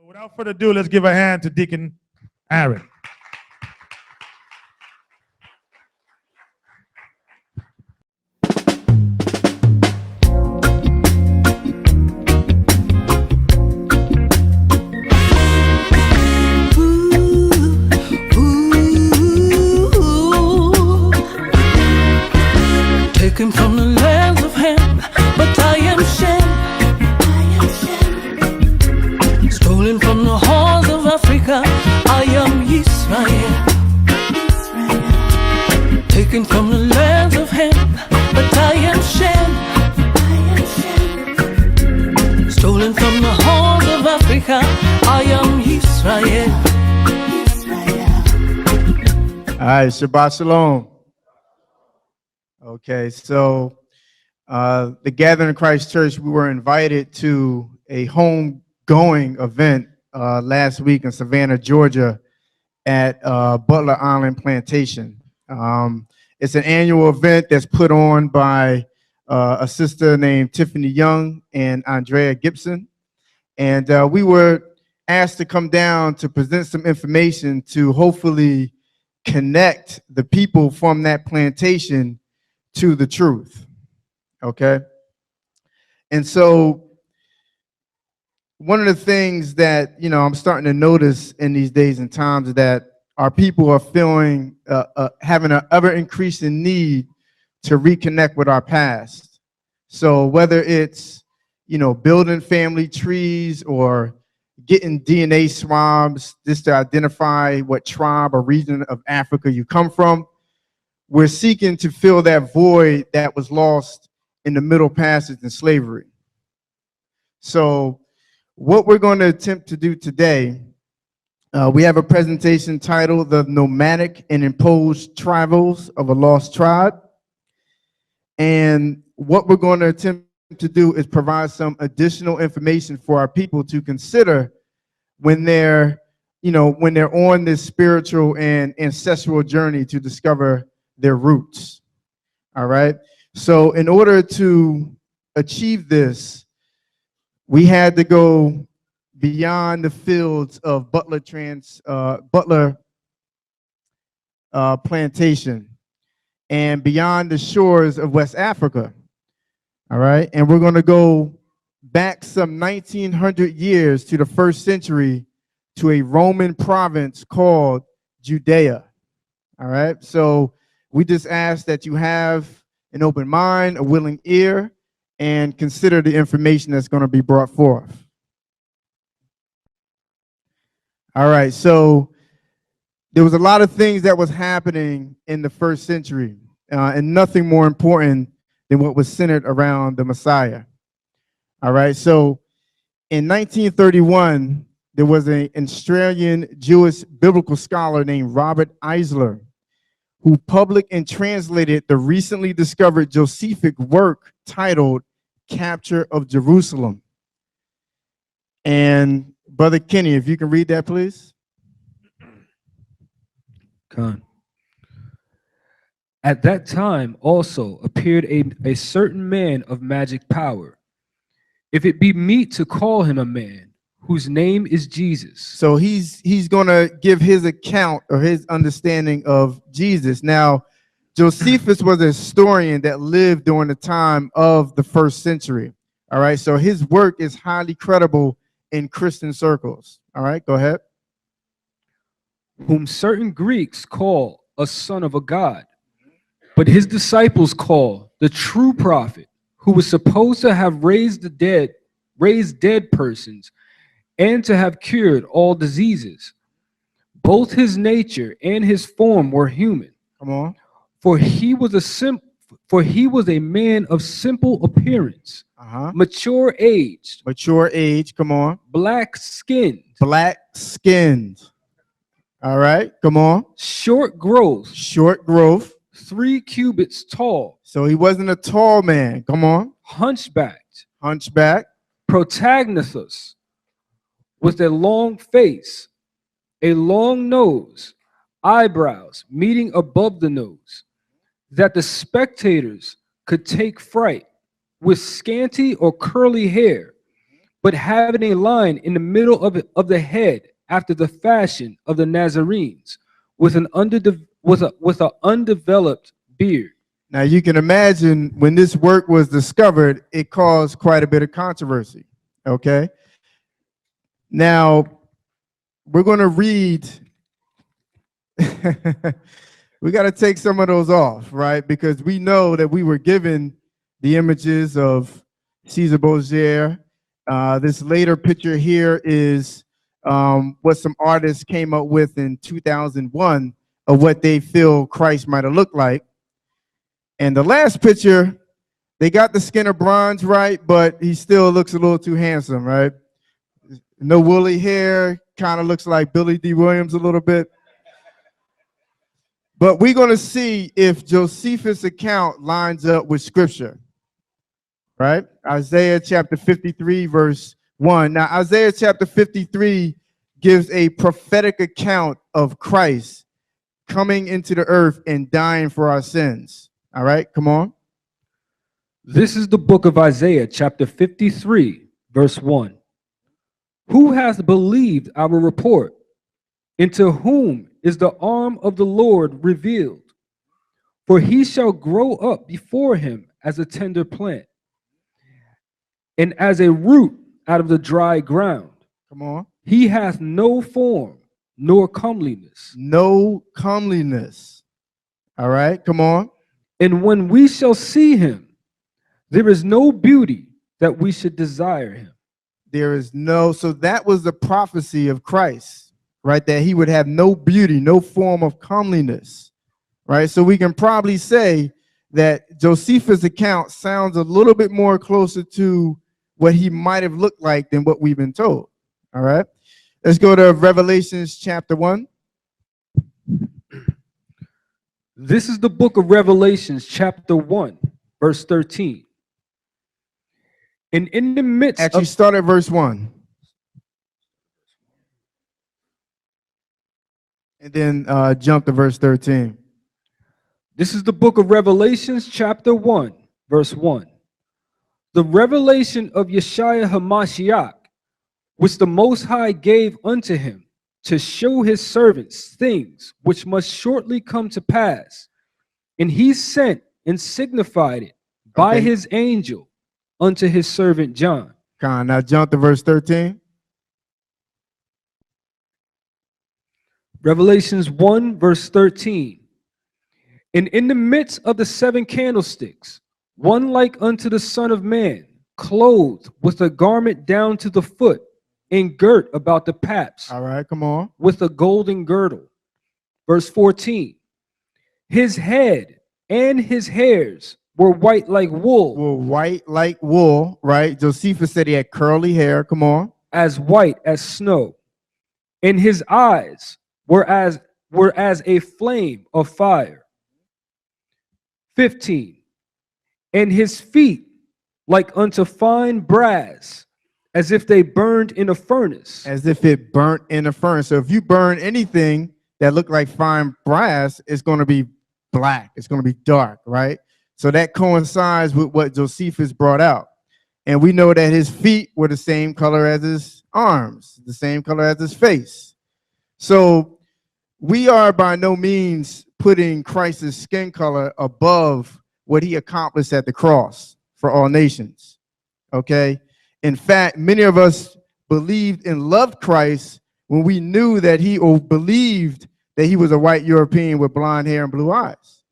Without further ado, let's give a hand to Deacon Aaron. Taken from the lands of Ham, but I am Shem. Stolen from the halls of Africa, I am Israel. Taken from the lands of Ham, but I am Shem. Stolen from the halls of Africa, I am Israel. All right, Shabbat Shalom. Okay, so the Gathering Christ Church, we were invited to a homegoing event last week in Savannah, Georgia at Butler Island Plantation. It's an annual event that's put on by a sister named Tiffany Young and Andrea Gibson. And we were asked to come down to present some information to hopefully connect the people from that plantation to the truth. Okay. And so one of the things that, I'm starting to notice in these days and times is that our people are feeling, having an ever increasing need to reconnect with our past. So whether it's, building family trees or getting DNA swabs just to identify what tribe or region of Africa you come from, we're seeking to fill that void that was lost in the Middle Passage in slavery. So what we're going to attempt to do today, we have a presentation titled The Nomadic and Imposed Travels of a Lost Tribe. And what we're going to attempt to do is provide some additional information for our people to consider when they're on this spiritual and ancestral journey to discover their roots. All right. So in order to achieve this, we had to go beyond the fields of Butler Plantation and beyond the shores of West Africa. All right. And we're going to go back some 1900 years to the 1st century to a Roman province called Judea. All right. So we just ask that you have an open mind, a willing ear, and consider the information that's going to be brought forth. All right, so there was a lot of things that was happening in the 1st century, and nothing more important than what was centered around the Messiah. All right, so in 1931, there was an Australian Jewish biblical scholar named Robert Eisler, who published and translated the recently discovered Josefic work titled Capture of Jerusalem. And Brother Kenny, if you can read that, please. Khan. At that time also appeared a certain man of magic power, if it be meet to call him a man, whose name is Jesus. So he's going to give his account or his understanding of Jesus. Now, Josephus was a historian that lived during the time of the 1st century. All right, so his work is highly credible in Christian circles. All right, go ahead. Whom certain Greeks call a son of a god, but his disciples call the true prophet, who was supposed to have raised dead persons, and to have cured all diseases. Both his nature and his form were human. Come on. For he was a man of simple appearance, mature aged. Mature age, come on. Black skinned. Black skinned. All right, come on. Short growth. Short growth. 3 cubits tall. So he wasn't a tall man. Come on. Hunchbacked. Hunchback. Protagnathous, with a long face, a long nose, eyebrows meeting above the nose, that the spectators could take fright, with scanty or curly hair, but having a line in the middle of the head after the fashion of the Nazarenes, with an undeveloped beard. Now you can imagine when this work was discovered, it caused quite a bit of controversy. Okay. Now we're going to read. We got to take some of those off, right? Because we know that we were given the images of Caesar Borgia. This later picture here is what some artists came up with in 2001 of what they feel Christ might have looked like. And the last picture, they got the skin of bronze right, but he still looks a little too handsome, right? No woolly hair, kind of looks like Billy D. Williams a little bit. But we're going to see if Josephus' account lines up with Scripture, right? Isaiah chapter 53, verse 1. Now, Isaiah chapter 53 gives a prophetic account of Christ coming into the earth and dying for our sins. All right, come on. This is the book of Isaiah, chapter 53, verse 1. Who hath believed our report? Into whom is the arm of the Lord revealed? For he shall grow up before him as a tender plant, and as a root out of the dry ground. Come on. He hath no form nor comeliness. No comeliness. All right, come on. And when we shall see him, there is no beauty that we should desire him. There is no, so that was the prophecy of Christ, right? That he would have no beauty, no form of comeliness, right? So we can probably say that Josephus' account sounds a little bit more closer to what he might have looked like than what we've been told. All right, let's go to Revelations chapter 1. This is the book of Revelations, chapter 1, verse 13. And in the midst Actually, start at verse 1. And then jump to verse 13. This is the book of Revelations, chapter 1, verse 1. The revelation of Yeshua HaMashiach, which the Most High gave unto him, to show his servants things which must shortly come to pass. And he sent and signified it by his angel unto his servant John. Now jump to verse 13. Revelations 1, verse 13. And in the midst of the 7 candlesticks, one like unto the Son of Man, clothed with a garment down to the foot, and girt about the paps. All right, come on. With a golden girdle. Verse 14. His head and his hairs were white like wool. Were white like wool, right? Josephus said he had curly hair. Come on. As white as snow. And his eyes were as a flame of fire. 15. And his feet like unto fine brass, as if they burned in a furnace. As if it burnt in a furnace. So if you burn anything that looked like fine brass, it's going to be black. It's going to be dark, right? So that coincides with what Josephus brought out. And we know that his feet were the same color as his arms, the same color as his face. So we are by no means putting Christ's skin color above what he accomplished at the cross for all nations, okay? In fact, many of us believed and loved Christ when we knew that believed that he was a white European with blonde hair and blue eyes.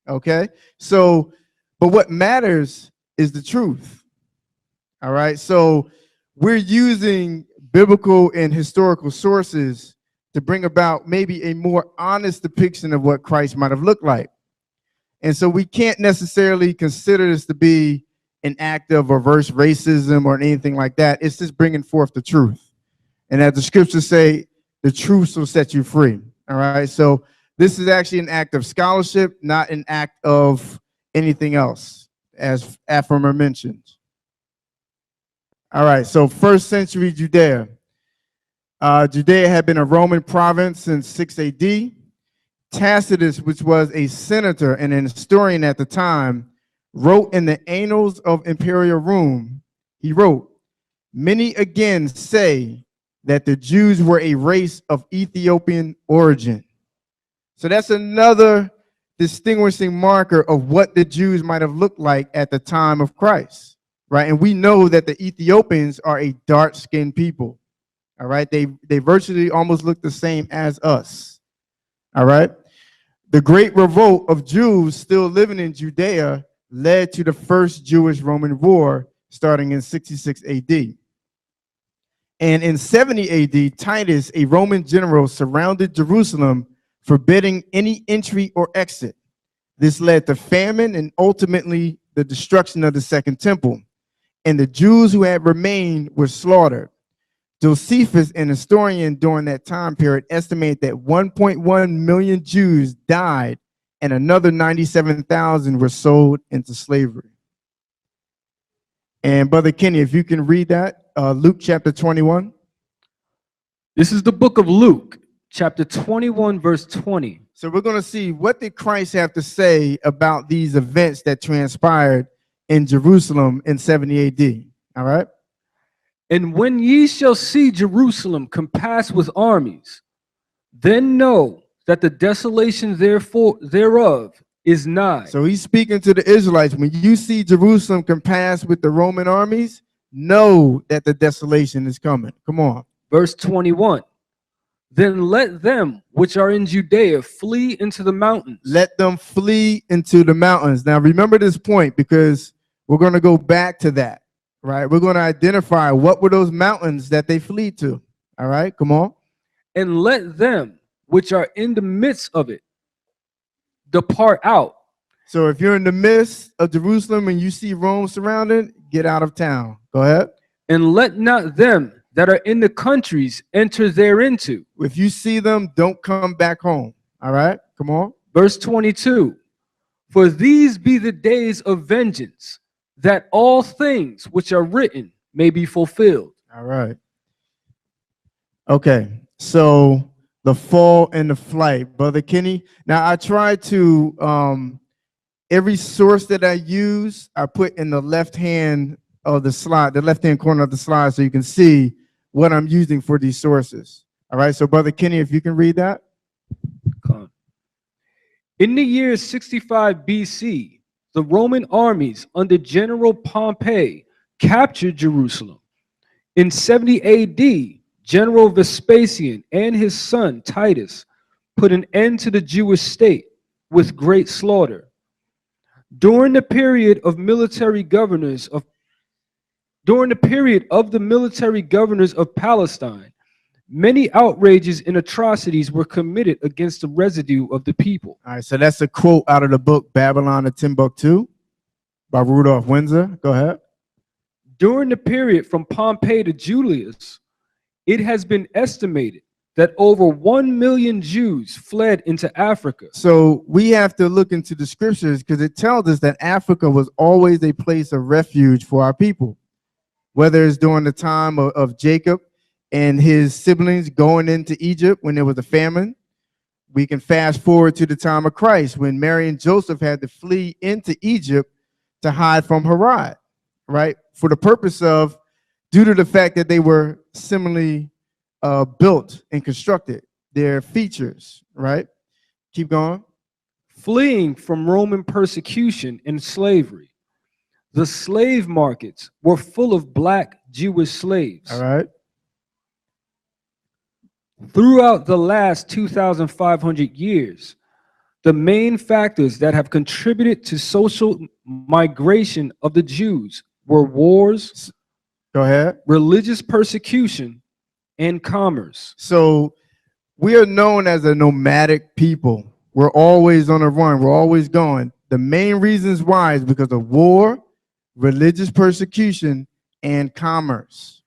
Okay? So, but what matters is the truth. All right? So we're using biblical and historical sources to bring about maybe a more honest depiction of what Christ might have looked like. And so we can't necessarily consider this to be an act of reverse racism or anything like that. It's just bringing forth the truth. And as the scriptures say, the truth will set you free. All right. So this is actually an act of scholarship, not an act of anything else, as Aframer mentioned. All right. So 1st century Judea. Judea had been a Roman province since 6 AD. Tacitus, which was a senator and an historian at the time, wrote in the Annals of Imperial Rome, he wrote, Many again say that the Jews were a race of Ethiopian origin. So that's another distinguishing marker of what the Jews might have looked like at the time of Christ, right? And we know that the Ethiopians are a dark-skinned people, all right? They virtually almost look the same as us, all right? The great revolt of Jews still living in Judea led to the first Jewish-Roman war starting in 66 AD. And in 70 AD, Titus, a Roman general, surrounded Jerusalem, forbidding any entry or exit. This led to famine and ultimately the destruction of the Second Temple. And the Jews who had remained were slaughtered. Josephus, an historian during that time period, estimated that 1.1 million Jews died and another 97,000 were sold into slavery. And Brother Kenny, if you can read that, Luke chapter 21. This is the book of Luke, chapter 21, verse 20. So we're going to see, what did Christ have to say about these events that transpired in Jerusalem in 70 AD? All right. And when ye shall see Jerusalem compassed with armies, then know that the desolation thereof is nigh. So he's speaking to the Israelites. When you see Jerusalem compassed with the Roman armies, know that the desolation is coming. Come on. Verse 21. Then let them which are in Judea flee into the mountains. Let them flee into the mountains. Now remember this point, because we're going to go back to that, right? We're going to identify what were those mountains that they flee to. All right, come on. And let them which are in the midst of it depart out. So if you're in the midst of Jerusalem and you see Rome surrounded, get out of town. Go ahead. And let not them that are in the countries enter thereinto. If you see them, don't come back home. All right, come on. Verse 22. For these be the days of vengeance, that all things which are written may be fulfilled. All right. Okay, so the fall and the flight, Brother Kenny. Now I try to, every source that I use, I put in the left hand of the slide, the left-hand corner of the slide, so you can see what I'm using for these sources. All right, so Brother Kenny, if you can read that. In the year 65 BC, the Roman armies under General Pompey captured Jerusalem. In 70 AD, General Vespasian and his son Titus put an end to the Jewish state with great slaughter. During the period of the military governors of Palestine, many outrages and atrocities were committed against the residue of the people. All right, so that's a quote out of the book Babylon and Timbuktu by Rudolph Windsor. Go ahead. During the period from Pompey to Julius, it has been estimated that over 1 million Jews fled into Africa. So we have to look into the scriptures, because it tells us that Africa was always a place of refuge for our people. Whether it's during the time of Jacob and his siblings going into Egypt when there was a famine. We can fast forward to the time of Christ when Mary and Joseph had to flee into Egypt to hide from Herod, right? For the purpose of, due to the fact that they were similarly built and constructed, their features, right? Keep going. Fleeing from Roman persecution and slavery. The slave markets were full of black Jewish slaves. All right. Throughout the last 2,500 years, the main factors that have contributed to social migration of the Jews were wars, Go ahead. religious persecution, and commerce. So we are known as a nomadic people. We're always on the run. We're always going. The main reasons why is because of war, religious persecution, and commerce.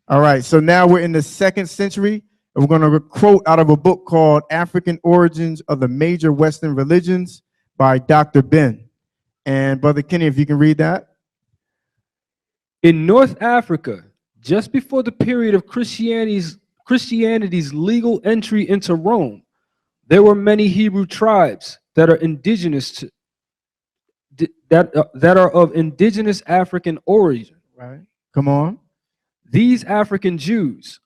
All right, so now we're in the 2nd century, and we're going to quote out of a book called African Origins of the Major Western Religions by Dr. Ben. And Brother Kenny, if you can read that. In North Africa, just before the period of Christianity's legal entry into Rome, there were many Hebrew tribes that are indigenous to that are of indigenous African origin. Right. Come on. These African Jews,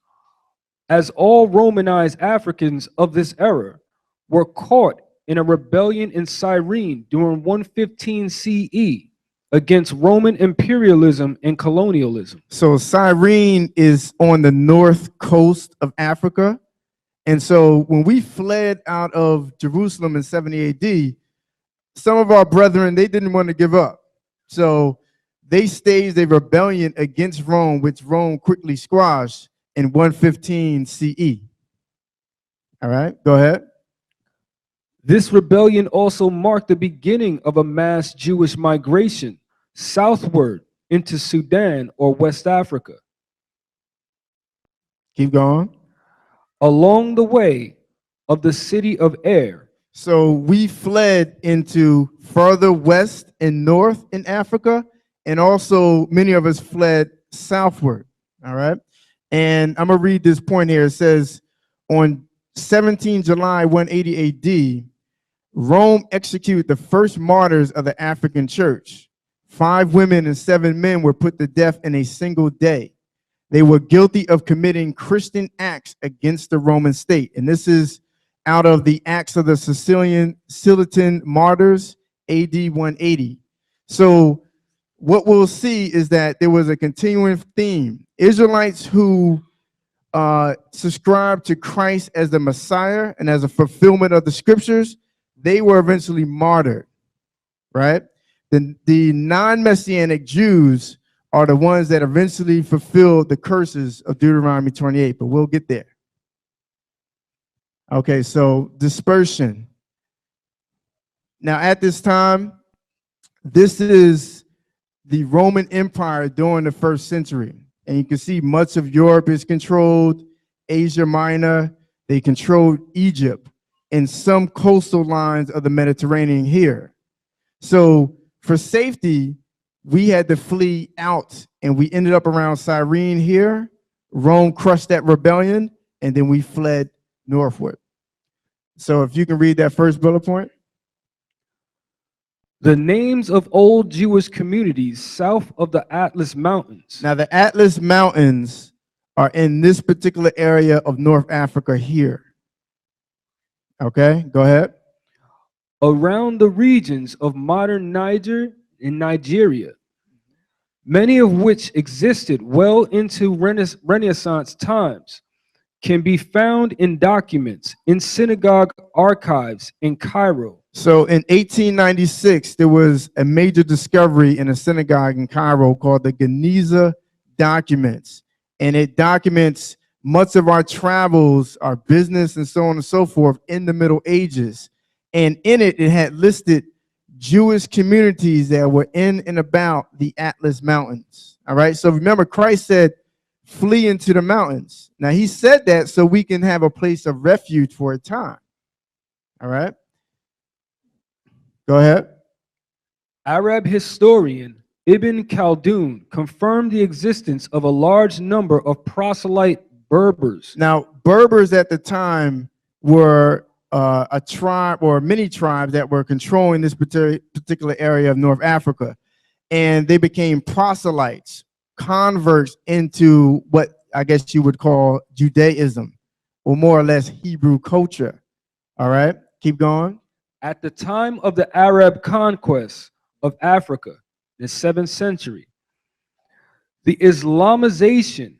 as all Romanized Africans of this era, were caught in a rebellion in Cyrene during 115 CE against Roman imperialism and colonialism. So Cyrene is on the north coast of Africa. And so when we fled out of Jerusalem in 70 AD, some of our brethren, they didn't want to give up. So they staged a rebellion against Rome, which Rome quickly squashed in 115 CE. All right, go ahead. This rebellion also marked the beginning of a mass Jewish migration southward into Sudan or West Africa. Keep going. Along the way of the city of Ar. So we fled into further west and north in Africa, and also many of us fled southward. All right. And I'm going to read this point here. It says, on 17 July 180 AD, Rome executed the first martyrs of the African church. 5 women and 7 men were put to death in a single day. They were guilty of committing Christian acts against the Roman state. And this is out of the Acts of the Cilician Martyrs, AD 180. So what we'll see is that there was a continuing theme. Israelites who subscribed to Christ as the Messiah and as a fulfillment of the scriptures, they were eventually martyred, right? The non-Messianic Jews are the ones that eventually fulfilled the curses of Deuteronomy 28, but we'll get there. Okay, so dispersion. Now at this time, this is the Roman Empire during the 1st century. And you can see much of Europe is controlled, Asia Minor, they controlled Egypt, and some coastal lines of the Mediterranean here. So for safety, we had to flee out, and we ended up around Cyrene here. Rome crushed that rebellion, and then we fled northward. So if you can read that first bullet point. The names of old Jewish communities south of the Atlas Mountains. Now the Atlas Mountains are in this particular area of North Africa here. Okay, go ahead. Around the regions of modern Niger and Nigeria, many of which existed well into Renaissance times, can be found in documents in synagogue archives in Cairo. So in 1896, there was a major discovery in a synagogue in Cairo called the Geniza documents. And it documents much of our travels, our business, and so on and so forth in the Middle Ages. And in it, it had listed Jewish communities that were in and about the Atlas Mountains. All right. So remember, Christ said, flee into the mountains. Now, he said that so we can have a place of refuge for a time. All right. Go ahead. Arab historian Ibn Khaldun confirmed the existence of a large number of proselyte Berbers. Now, Berbers at the time were a tribe or many tribes that were controlling this particular area of North Africa. And they became proselytes, converts into what I guess you would call Judaism, or more or less Hebrew culture. All right, keep going. At the time of the Arab conquest of Africa, in the 7th century, the Islamization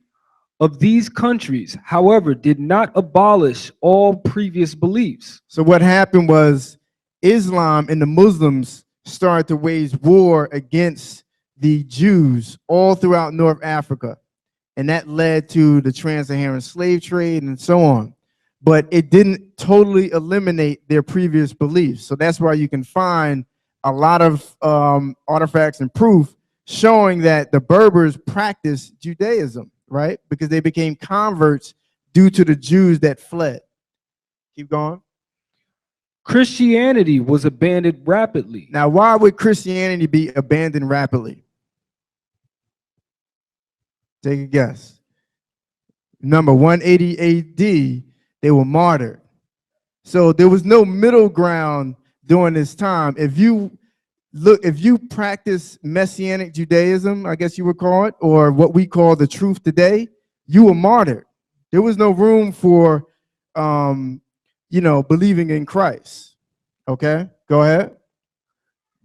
of these countries, however, did not abolish all previous beliefs. So what happened was Islam and the Muslims started to wage war against the Jews all throughout North Africa. And that led to the trans-Saharan slave trade and so on. But it didn't totally eliminate their previous beliefs. So that's why you can find a lot of artifacts and proof showing that the Berbers practiced Judaism, right? Because they became converts due to the Jews that fled. Keep going. Christianity was abandoned rapidly. Now, why would Christianity be abandoned rapidly? Take a guess. Number 180 AD, they were martyred. So there was no middle ground during this time. If you look, if you practice Messianic Judaism, I guess you would call it, or what we call the truth today, you were martyred. There was no room for, believing in Christ. Okay, go ahead.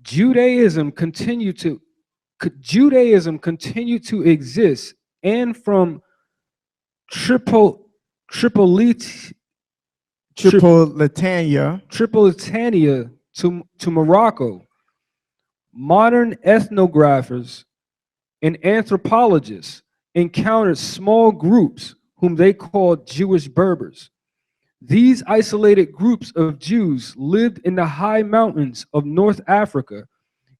Judaism continued to exist, and from Tripolitania to Morocco, modern ethnographers and anthropologists encountered small groups whom they called Jewish Berbers. These isolated groups of Jews lived in the high mountains of North Africa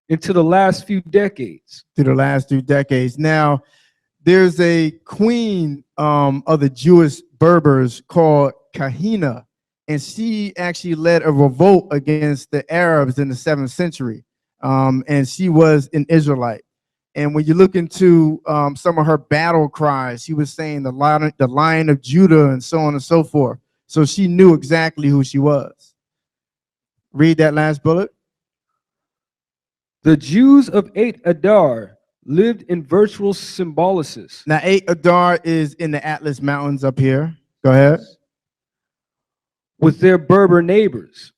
into the last few decades. Now, there's a queen of the Jewish Berbers called Kahina, and she actually led a revolt against the Arabs in the 7th century, and she was an Israelite. And when you look into some of her battle cries, she was saying the Lion of Judah and so on and so forth. So she knew exactly who she was. Read that last bullet. The Jews of 8 Adar lived in virtual symbolisis. Now, 8 Adar is in the Atlas Mountains up here. Go ahead. With their Berber neighbors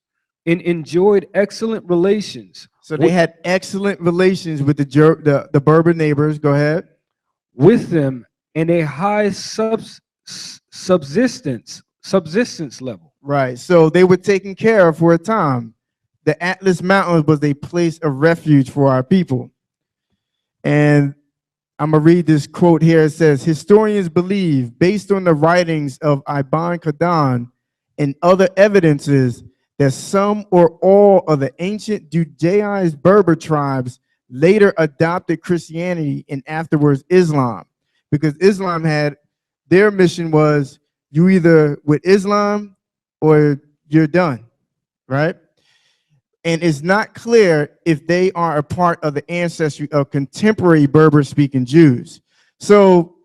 and enjoyed excellent relations. So they had excellent relations with the Berber neighbors. Go ahead. With them and a high subsistence level. Right. So they were taken care of for a time. The Atlas Mountains was a place of refuge for our people. And I'm going to read this quote here. It says, historians believe, based on the writings of Ibn Khaldun and other evidences, that some or all of the ancient Judaized Berber tribes later adopted Christianity and afterwards Islam, because Islam had, their mission was, you either with Islam or you're done, right? And it's not clear if they are a part of the ancestry of contemporary Berber-speaking Jews. So,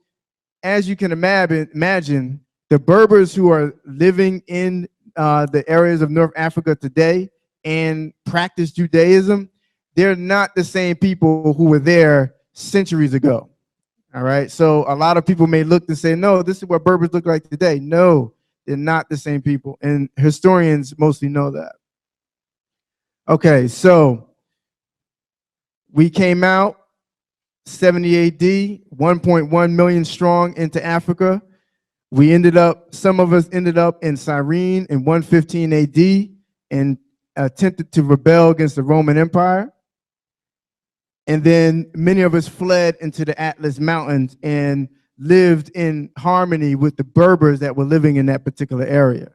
as you can imagine, the Berbers who are living in the areas of North Africa today and practice Judaism, they're not the same people who were there centuries ago. All right. So a lot of people may look to say, no, this is what Berbers look like today. No, they're not the same people. And historians mostly know that. Okay. So we came out 70 AD, 1.1 million strong into Africa. Some of us ended up in Cyrene in 115 AD and attempted to rebel against the Roman Empire. And then many of us fled into the Atlas Mountains and lived in harmony with the Berbers that were living in that particular area.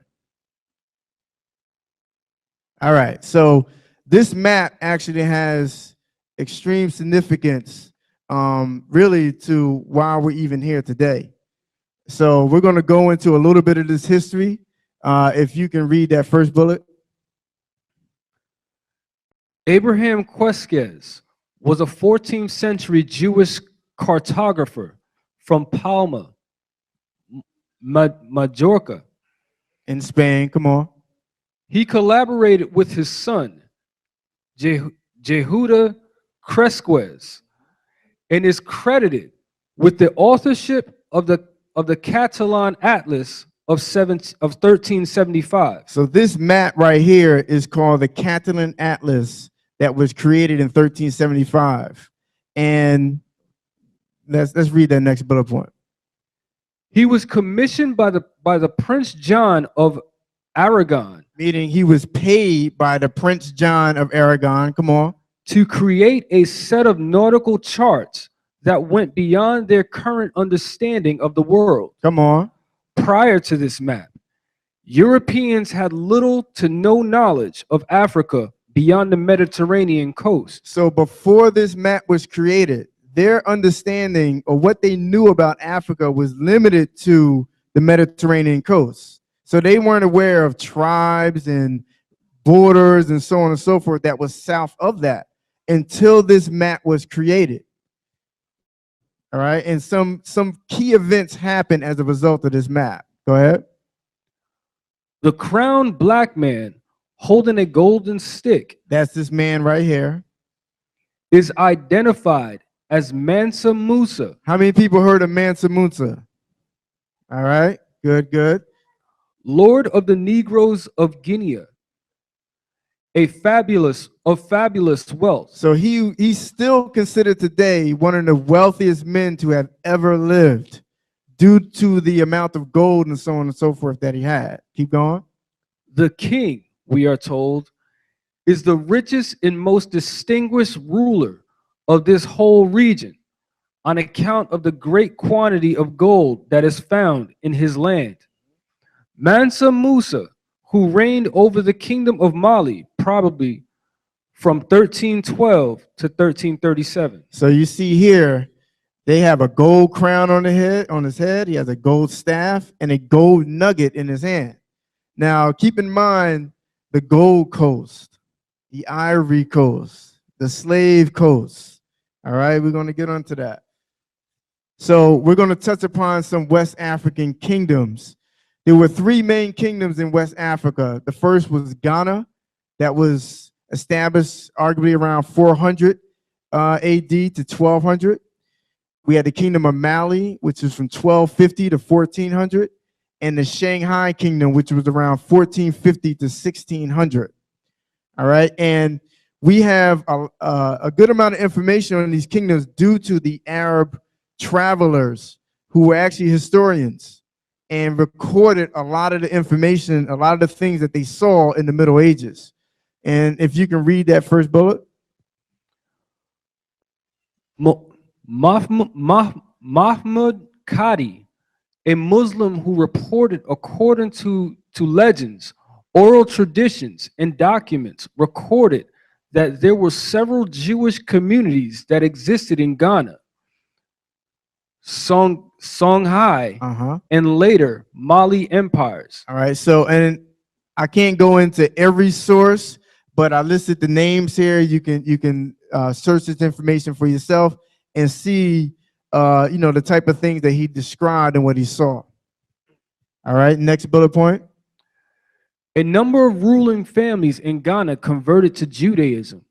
All right, so this map actually has extreme significance, really, to why we're even here today. So we're going to go into a little bit of this history. If you can read that first bullet. Abraham Quesquez was a 14th century Jewish cartographer from Palma, Majorca. In Spain, come on. He collaborated with his son, Jehuda Cresquez, and is credited with the authorship of the Catalan Atlas of 1375. So this map right here is called the Catalan Atlas that was created in 1375. And let's read that next bullet point. He was commissioned by the Prince John of Aragon. Meaning he was paid by the Prince John of Aragon, come on, to create a set of nautical charts that went beyond their current understanding of the world. Come on. Prior to this map, Europeans had little to no knowledge of Africa beyond the Mediterranean coast. So before this map was created, their understanding of what they knew about Africa was limited to the Mediterranean coast. So they weren't aware of tribes and borders and so on and so forth that was south of that until this map was created. All right, and some key events happened as a result of this map. Go ahead. The crowned black man holding a golden stick. That's this man right here. is identified as Mansa Musa, How many people heard of Mansa Musa? All right, good, good. Lord of the Negroes of Guinea, fabulous wealth. So he's still considered today one of the wealthiest men to have ever lived due to the amount of gold and so on and so forth that he had. Keep going. The king, we are told, is the richest and most distinguished ruler of this whole region on account of the great quantity of gold that is found in his land. Mansa Musa, who reigned over the kingdom of Mali, probably from 1312 to 1337. So you see here, they have a gold crown on his head. He has a gold staff and a gold nugget in his hand. Now, keep in mind the Gold Coast, the Ivory Coast, the Slave Coast. All right, we're going to get onto that. So we're going to touch upon some West African kingdoms. There were three main kingdoms in West Africa. The first was Ghana, that was established arguably around 400 AD to 1200. We had the kingdom of Mali, which was from 1250 to 1400, and the Shanghai kingdom, which was around 1450 to 1600. All right, and we have a good amount of information on these kingdoms due to the Arab travelers who were actually historians and recorded a lot of the information, a lot of the things that they saw in the Middle Ages. And if you can read that first bullet. Mahmud Qadi, a Muslim who reported, according to legends, oral traditions, and documents, recorded that there were several Jewish communities that existed in Ghana, Songhai, and later Mali empires. All right, so, and I can't go into every source, but I listed the names here. You can search this information for yourself and see, the type of things that he described and what he saw. All right, next bullet point. A number of ruling families in Ghana converted to Judaism.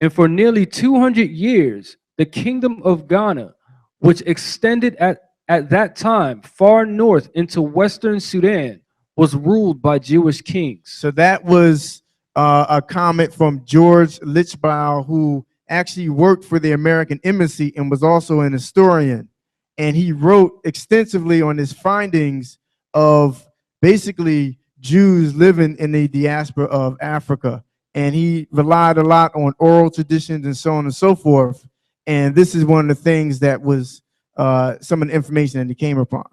And for nearly 200 years, the kingdom of Ghana, which extended at that time far north into Western Sudan, was ruled by Jewish kings. So that was a comment from George Lichbau, who actually worked for the American embassy and was also an historian. And he wrote extensively on his findings of basically Jews living in the diaspora of Africa. And he relied a lot on oral traditions and so on and so forth. And this is one of the things that was some of the information that he came upon.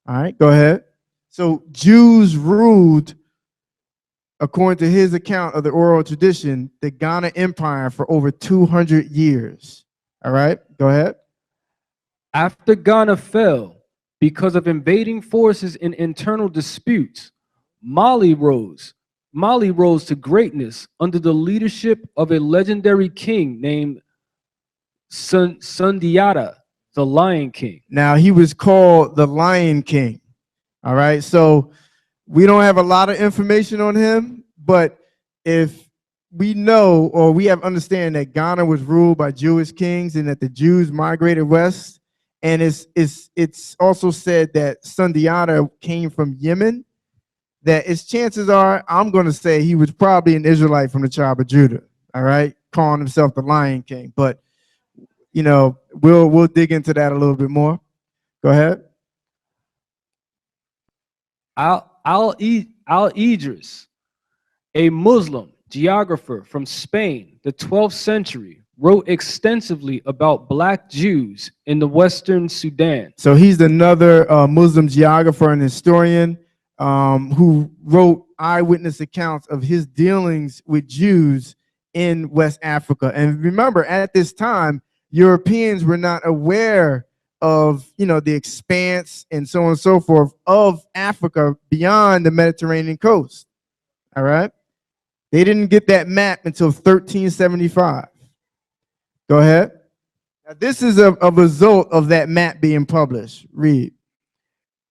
All right, go ahead. So Jews ruled, according to his account of the oral tradition, the Ghana Empire for over 200 years. All right, go ahead. After Ghana fell because of invading forces and internal disputes, Mali rose to greatness under the leadership of a legendary king named Sundiata, the Lion King. Now, he was called the Lion King. All right, so we don't have a lot of information on him, but if we know, or we have understanding that Ghana was ruled by Jewish kings and that the Jews migrated west, and it's also said that Sundiata came from Yemen, that its chances are, I'm going to say he was probably an Israelite from the tribe of Judah, all right, calling himself the Lion King. But, we'll dig into that a little bit more. Go ahead. Al-Idris, a Muslim geographer from Spain, the 12th century, wrote extensively about Black Jews in the Western Sudan. So he's another Muslim geographer and historian who wrote eyewitness accounts of his dealings with Jews in West Africa. And remember, at this time, Europeans were not aware of, the expanse and so on and so forth of Africa beyond the Mediterranean coast. All right. They didn't get that map until 1375. Go ahead. Now, this is a result of that map being published. Read.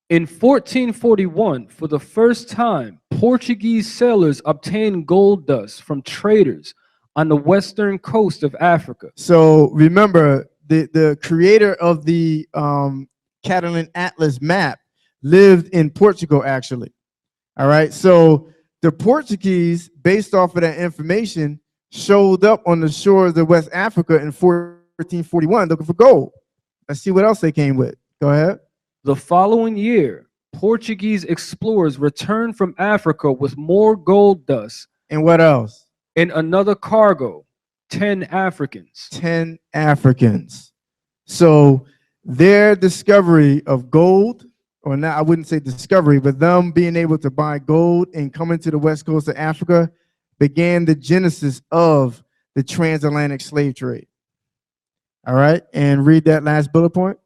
In 1441, for the first time, Portuguese sailors obtained gold dust from traders on the western coast of Africa. So remember, the creator of the Catalan Atlas map lived in Portugal, actually. All right. So the Portuguese, based off of that information, showed up on the shores of West Africa in 1441 looking for gold. Let's see what else they came with. Go ahead. The following year, Portuguese explorers returned from Africa with more gold dust And what else? and another cargo, 10 Africans. 10 Africans. So their discovery of gold, or not, I wouldn't say discovery, but them being able to buy gold and coming to the west coast of Africa began the genesis of the transatlantic slave trade. All right, and read that last bullet point.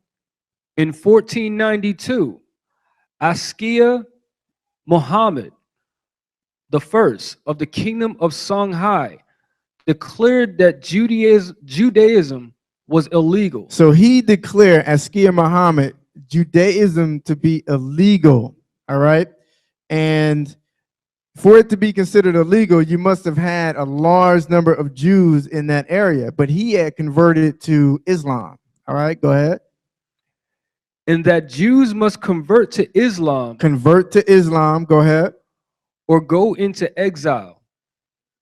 In 1492, Askia Muhammad I of the Kingdom of Songhai declared that Judaism was illegal. So he declared, Askia Muhammad, Judaism to be illegal. All right, and for it to be considered illegal, you must have had a large number of Jews in that area, but he had converted to Islam. All right, go ahead. And that Jews must convert to Islam. Convert to Islam, go ahead. Or go into exile.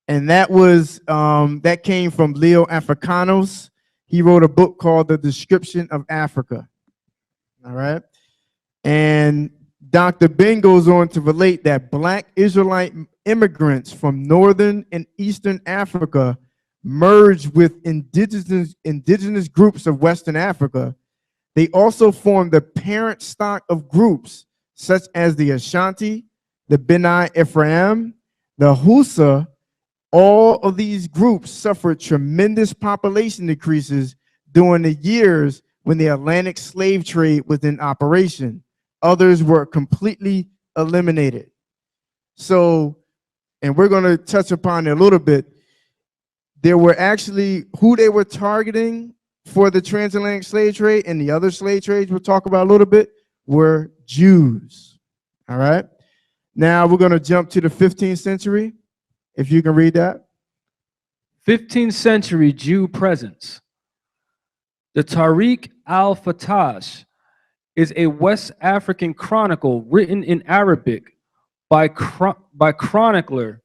And that was, that came from Leo Africanus. He wrote a book called The Description of Africa. All right. And Dr. Ben goes on to relate that Black Israelite immigrants from northern and eastern Africa merged with indigenous groups of Western Africa. They also formed the parent stock of groups such as the Ashanti, the Beni Ephraim, the Hausa. All of these groups suffered tremendous population decreases during the years when the Atlantic slave trade was in operation. Others were completely eliminated. So, and we're going to touch upon it a little bit. There were actually, who they were targeting for the transatlantic slave trade and the other slave trades we'll talk about a little bit were Jews. All right. Now we're going to jump to the 15th century. If you can read that. 15th century Jew presence. The Tariq al Fatah is a West African chronicle written in Arabic by chronicler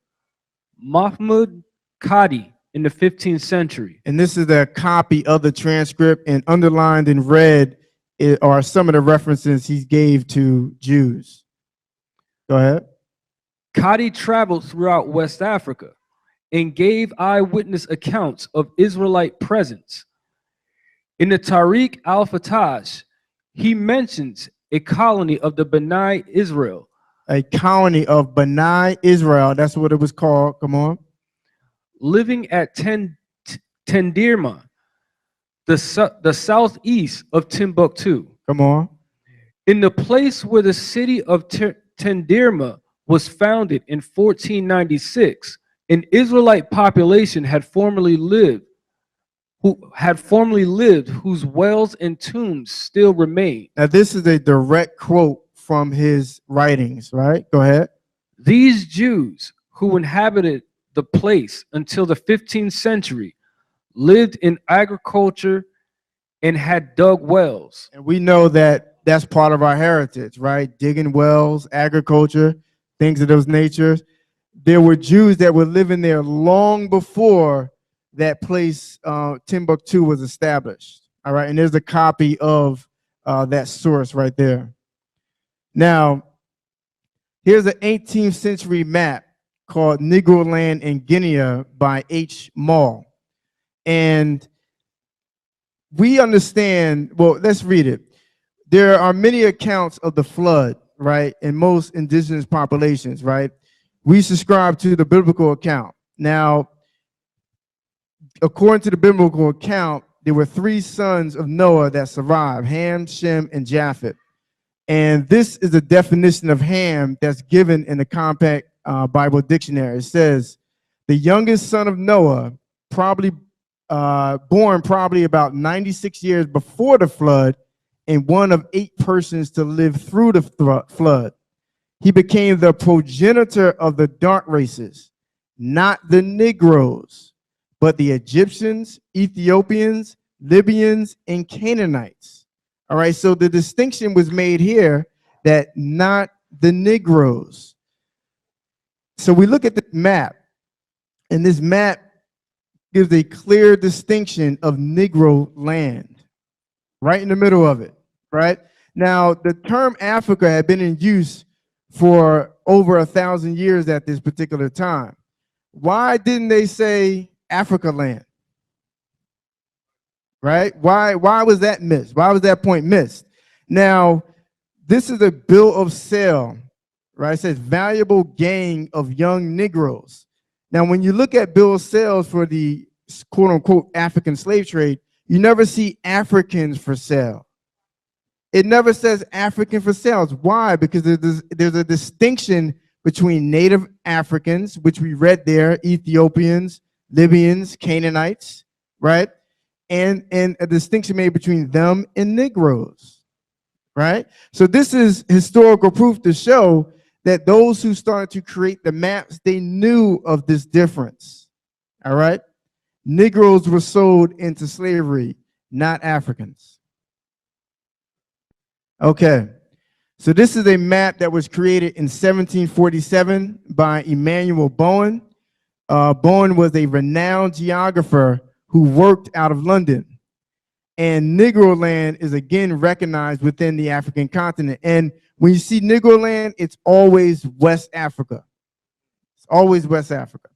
Mahmud Qadi in the 15th century. And this is a copy of the transcript, and underlined in red are some of the references he gave to Jews. Go ahead. Qadi traveled throughout West Africa and gave eyewitness accounts of Israelite presence. In the Tariq al Fatah, he mentions a colony of the Beni Israel. A colony of Beni Israel, that's what it was called. Come on. Living at Tendirma, the southeast of Timbuktu. Come on. In the place where the city of Tendirma was founded in 1496, an Israelite population had formerly lived, whose wells and tombs still remain. Now, this is a direct quote from his writings, right? Go ahead. These Jews who inhabited the place until the 15th century lived in agriculture and had dug wells. And we know that that's part of our heritage, right? Digging wells, agriculture, things of those natures. There were Jews that were living there long before that place, Timbuktu, was established. All right, and there's a copy of that source right there. Now, here's an 18th century map called Negro Land in Guinea by H. Mall. And we understand, well, let's read it. There are many accounts of the flood, right, in most indigenous populations, right? We subscribe to the biblical account. Now, according to the biblical account, there were 3 sons of Noah that survived, Ham, Shem, and Japheth. And this is a definition of Ham that's given in the Compact Bible Dictionary. It says, the youngest son of Noah, probably born probably about 96 years before the flood, and one of 8 persons to live through the flood. He became the progenitor of the dark races, not the Negroes, but the Egyptians, Ethiopians, Libyans, and Canaanites. All right, so the distinction was made here that not the Negroes. So we look at the map, and this map gives a clear distinction of Negro land, right in the middle of it, right? Now, the term Africa had been in use for over 1,000 years at this particular time. Why didn't they say Africa land? Right? Why was that missed? Why was that point missed? Now, this is a bill of sale, right? It says valuable gang of young Negroes. Now, when you look at bill of sales for the quote unquote African slave trade, you never see Africans for sale. It never says African for sale. Why? Because there's a distinction between native Africans, which we read there, Ethiopians, Libyans, Canaanites, right? And a distinction made between them and Negroes, right? So this is historical proof to show that those who started to create the maps, they knew of this difference, all right? Negroes were sold into slavery, not Africans. Okay, so this is a map that was created in 1747 by Emmanuel Bowen. Bowen was a renowned geographer who worked out of London. And Negro land is again recognized within the African continent. And when you see Negro land, it's always West Africa. It's always West Africa.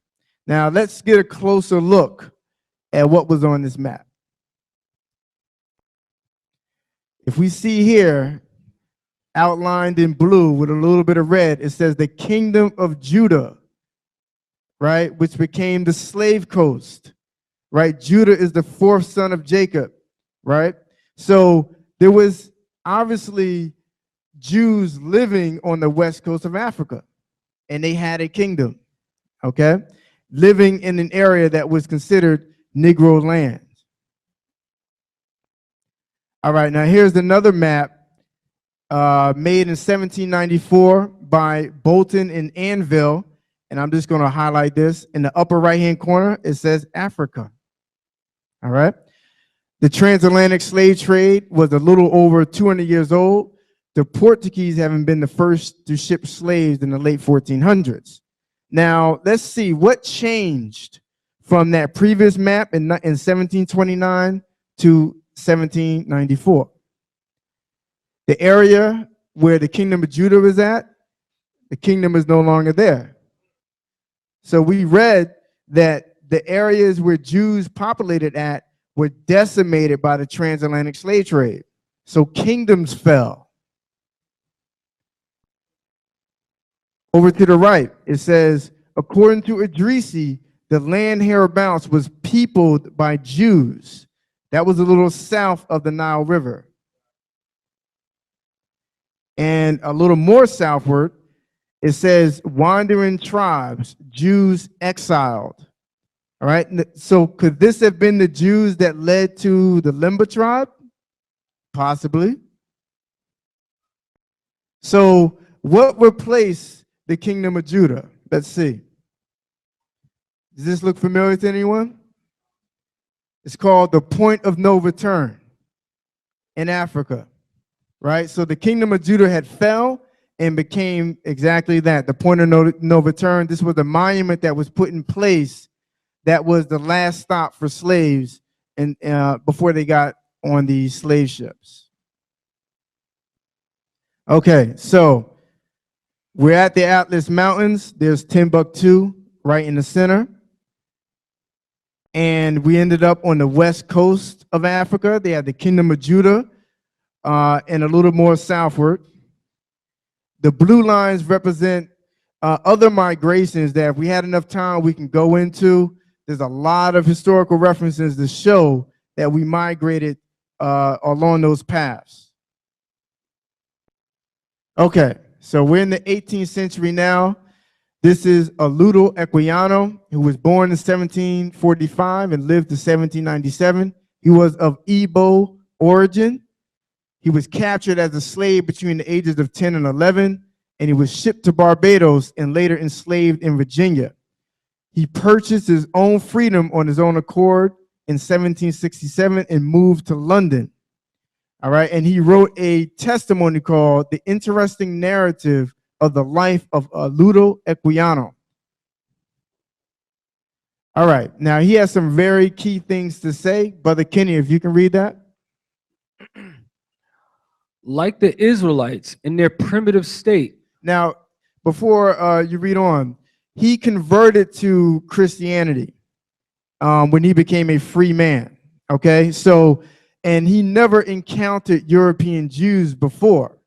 Now let's get a closer look at what was on this map. If we see here, outlined in blue with a little bit of red, it says the kingdom of Judah, right, which became the slave coast, right? Judah is the fourth son of Jacob, right? So there was obviously Jews living on the west coast of Africa, and they had a kingdom, okay, living in an area that was considered Negro land. All right, now here's another map made in 1794 by Bolton and Anvil, and I'm just going to highlight this. In the upper right-hand corner, it says Africa. All right. The transatlantic slave trade was a little over 200 years old. The Portuguese having been the first to ship slaves in the late 1400s. Now, let's see what changed from that previous map in 1729 to 1794. The area where the kingdom of Judah is at, the kingdom is no longer there. So we read that the areas where Jews populated at were decimated by the transatlantic slave trade. So kingdoms fell. Over to the right, it says, according to Idrisi, the land hereabouts was peopled by Jews. That was a little south of the Nile River. And a little more southward, it says wandering tribes, Jews exiled. All right, so could this have been the Jews that led to the Limba tribe? Possibly. So what replaced the kingdom of Judah? Let's see. Does this look familiar to anyone? It's called the point of no return in Africa, right? So the kingdom of Judah had fell and became exactly that, the point of no return. This was a monument that was put in place that was the last stop for slaves and before they got on the slave ships. Okay, so we're at the Atlas Mountains. There's Timbuktu right in the center. And we ended up on the west coast of Africa. They had the Kingdom of Judah and a little more southward. The blue lines represent other migrations that if we had enough time, we can go into. There's a lot of historical references to show that we migrated along those paths. Okay, so we're in the 18th century now. This is Aludo Equiano, who was born in 1745 and lived to 1797. He was of Igbo origin. He was captured as a slave between the ages of 10 and 11, and he was shipped to Barbados and later enslaved in Virginia. He purchased his own freedom on his own accord in 1767 and moved to London. All right. And he wrote a testimony called The Interesting Narrative of the Life of Ludo Equiano. All right. Now, he has some very key things to say. Brother Kenny, if you can read that. Like the Israelites in their primitive state. Now, before you read on, he converted to Christianity when he became a free man. Okay. So, and he never encountered European Jews before.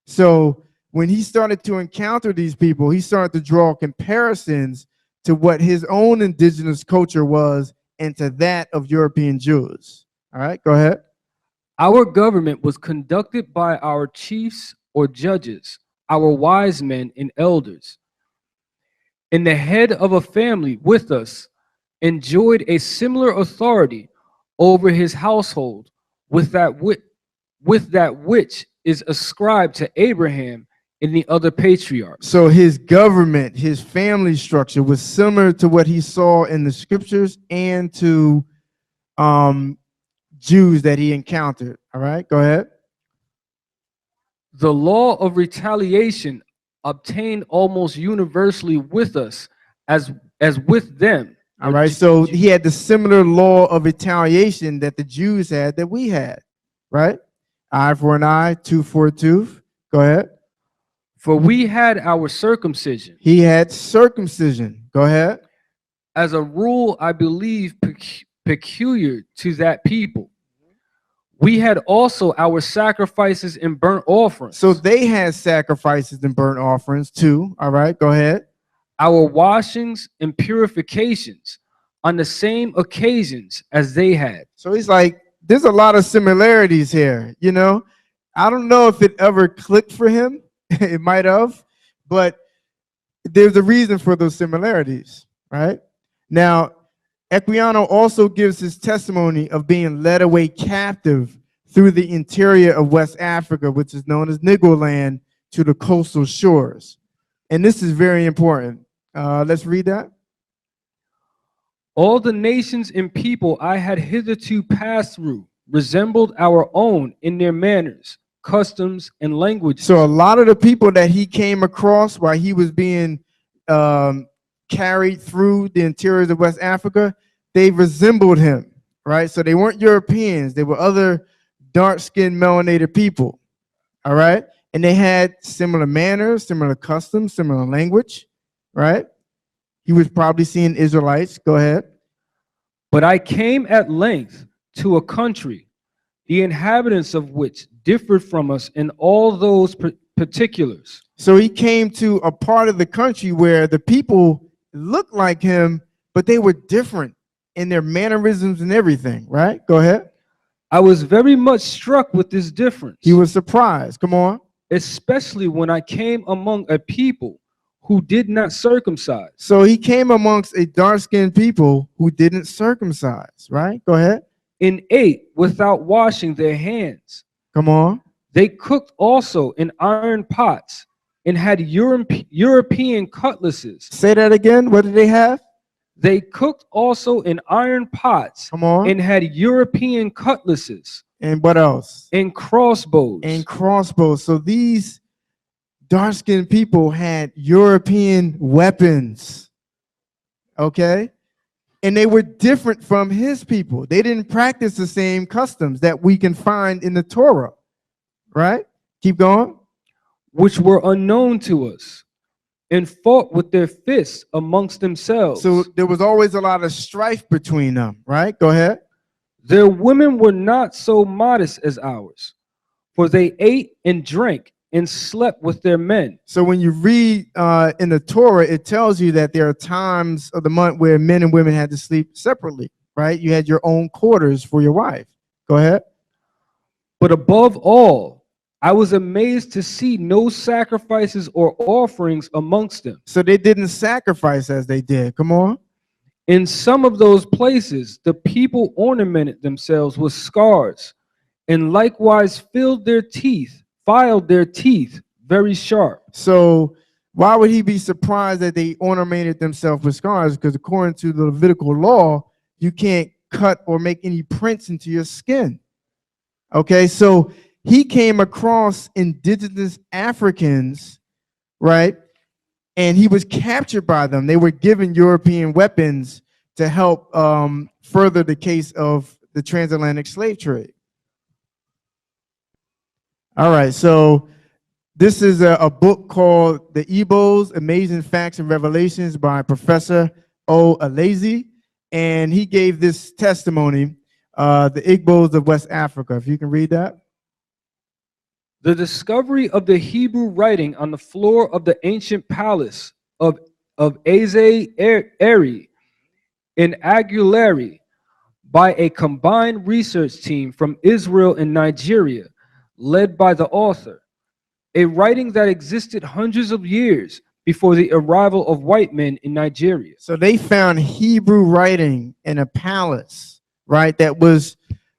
So when he started to encounter these people, he started to draw comparisons to what his own indigenous culture was and to that of European Jews. All right, go ahead. Our government was conducted by our chiefs or judges, our wise men and elders. And the head of a family with us enjoyed a similar authority over his household with that which is ascribed to Abraham and the other patriarchs. So his government, his family structure was similar to what he saw in the scriptures and to Jews that he encountered. All right, go ahead. The law of retaliation obtained almost universally with us as with them. All right, so he had the similar law of retaliation that the Jews had that we had, right? Eye for an eye, tooth for a tooth. Go ahead. For we had our circumcision. He had circumcision. Go ahead. As a rule, I believe, peculiar to that people. We had also our sacrifices and burnt offerings. So they had sacrifices and burnt offerings too. All right, go ahead. Our washings and purifications on the same occasions as they had. So he's like, there's a lot of similarities here. You know, I don't know if it ever clicked for him. It might have, but there's a reason for those similarities, right? Now, Equiano also gives his testimony of being led away captive through the interior of West Africa, which is known as Negro land, to the coastal shores. And this is very important. Let's read that. All the nations and people I had hitherto passed through resembled our own in their manners, customs, and languages. So a lot of the people that he came across while he was being carried through the interiors of West Africa, they resembled him, right? So they weren't Europeans. They were other dark-skinned, melanated people, all right? And they had similar manners, similar customs, similar language, right? He was probably seeing Israelites. Go ahead. But I came at length to a country, the inhabitants of which differed from us in all those particulars. So he came to a part of the country where the people looked like him, but they were different in their mannerisms and everything, right? Go ahead. I was very much struck with this difference. He was surprised. Come on. Especially when I came among a people who did not circumcise. So he came amongst a dark-skinned people who didn't circumcise, right? Go ahead. And ate without washing their hands. Come on. They cooked also in iron pots and had European cutlasses. Say that again. What did they have? They cooked also in iron pots. Come on. And had European cutlasses. And what else? And crossbows. And crossbows. So these dark-skinned people had European weapons. Okay? And they were different from his people. They didn't practice the same customs that we can find in the Torah. Right? Keep going. Which were unknown to us, and fought with their fists amongst themselves. So there was always a lot of strife between them, right? Go ahead. Their women were not so modest as ours, for they ate and drank and slept with their men. So when you read in the Torah, it tells you that there are times of the month where men and women had to sleep separately, right? You had your own quarters for your wife. Go ahead. But above all, I was amazed to see no sacrifices or offerings amongst them. So they didn't sacrifice as they did. Come on. In some of those places, the people ornamented themselves with scars, and likewise filed their teeth very sharp. So Why would he be surprised that they ornamented themselves with scars? Because according to the Levitical law, you can't cut or make any prints into your skin. Okay, so he came across indigenous Africans, right? And he was captured by them. They were given European weapons to help further the case of the transatlantic slave trade. All right, so this is a book called The Theeboz, Amazing Facts and Revelations by Professor O. Alazi, and he gave this testimony, the Igbos of West Africa. If you can read that. The discovery of the Hebrew writing on the floor of the ancient palace of Eri in Aguilera by a combined research team from Israel and Nigeria, led by the author, a writing that existed hundreds of years before the arrival of white men in Nigeria. So they found Hebrew writing in a palace, right, that was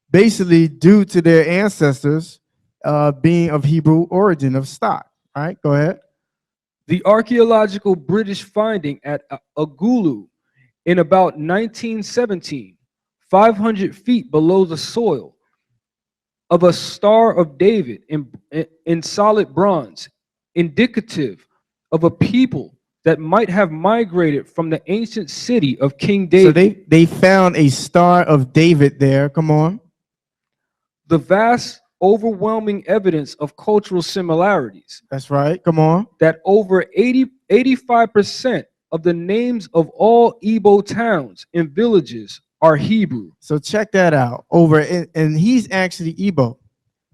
basically due to their ancestors being of Hebrew origin, of stock. All right, go ahead. The archaeological British finding at Agulu in about 1917, 500 feet below the soil, of a Star of David in solid bronze, indicative of a people that might have migrated from the ancient city of King David. So they found a Star of David there. Come on. The vast, overwhelming evidence of cultural similarities. That's right. Come on. That over 85% of the names of all Igbo towns and villages are Hebrew. So check that out. And he's actually Igbo,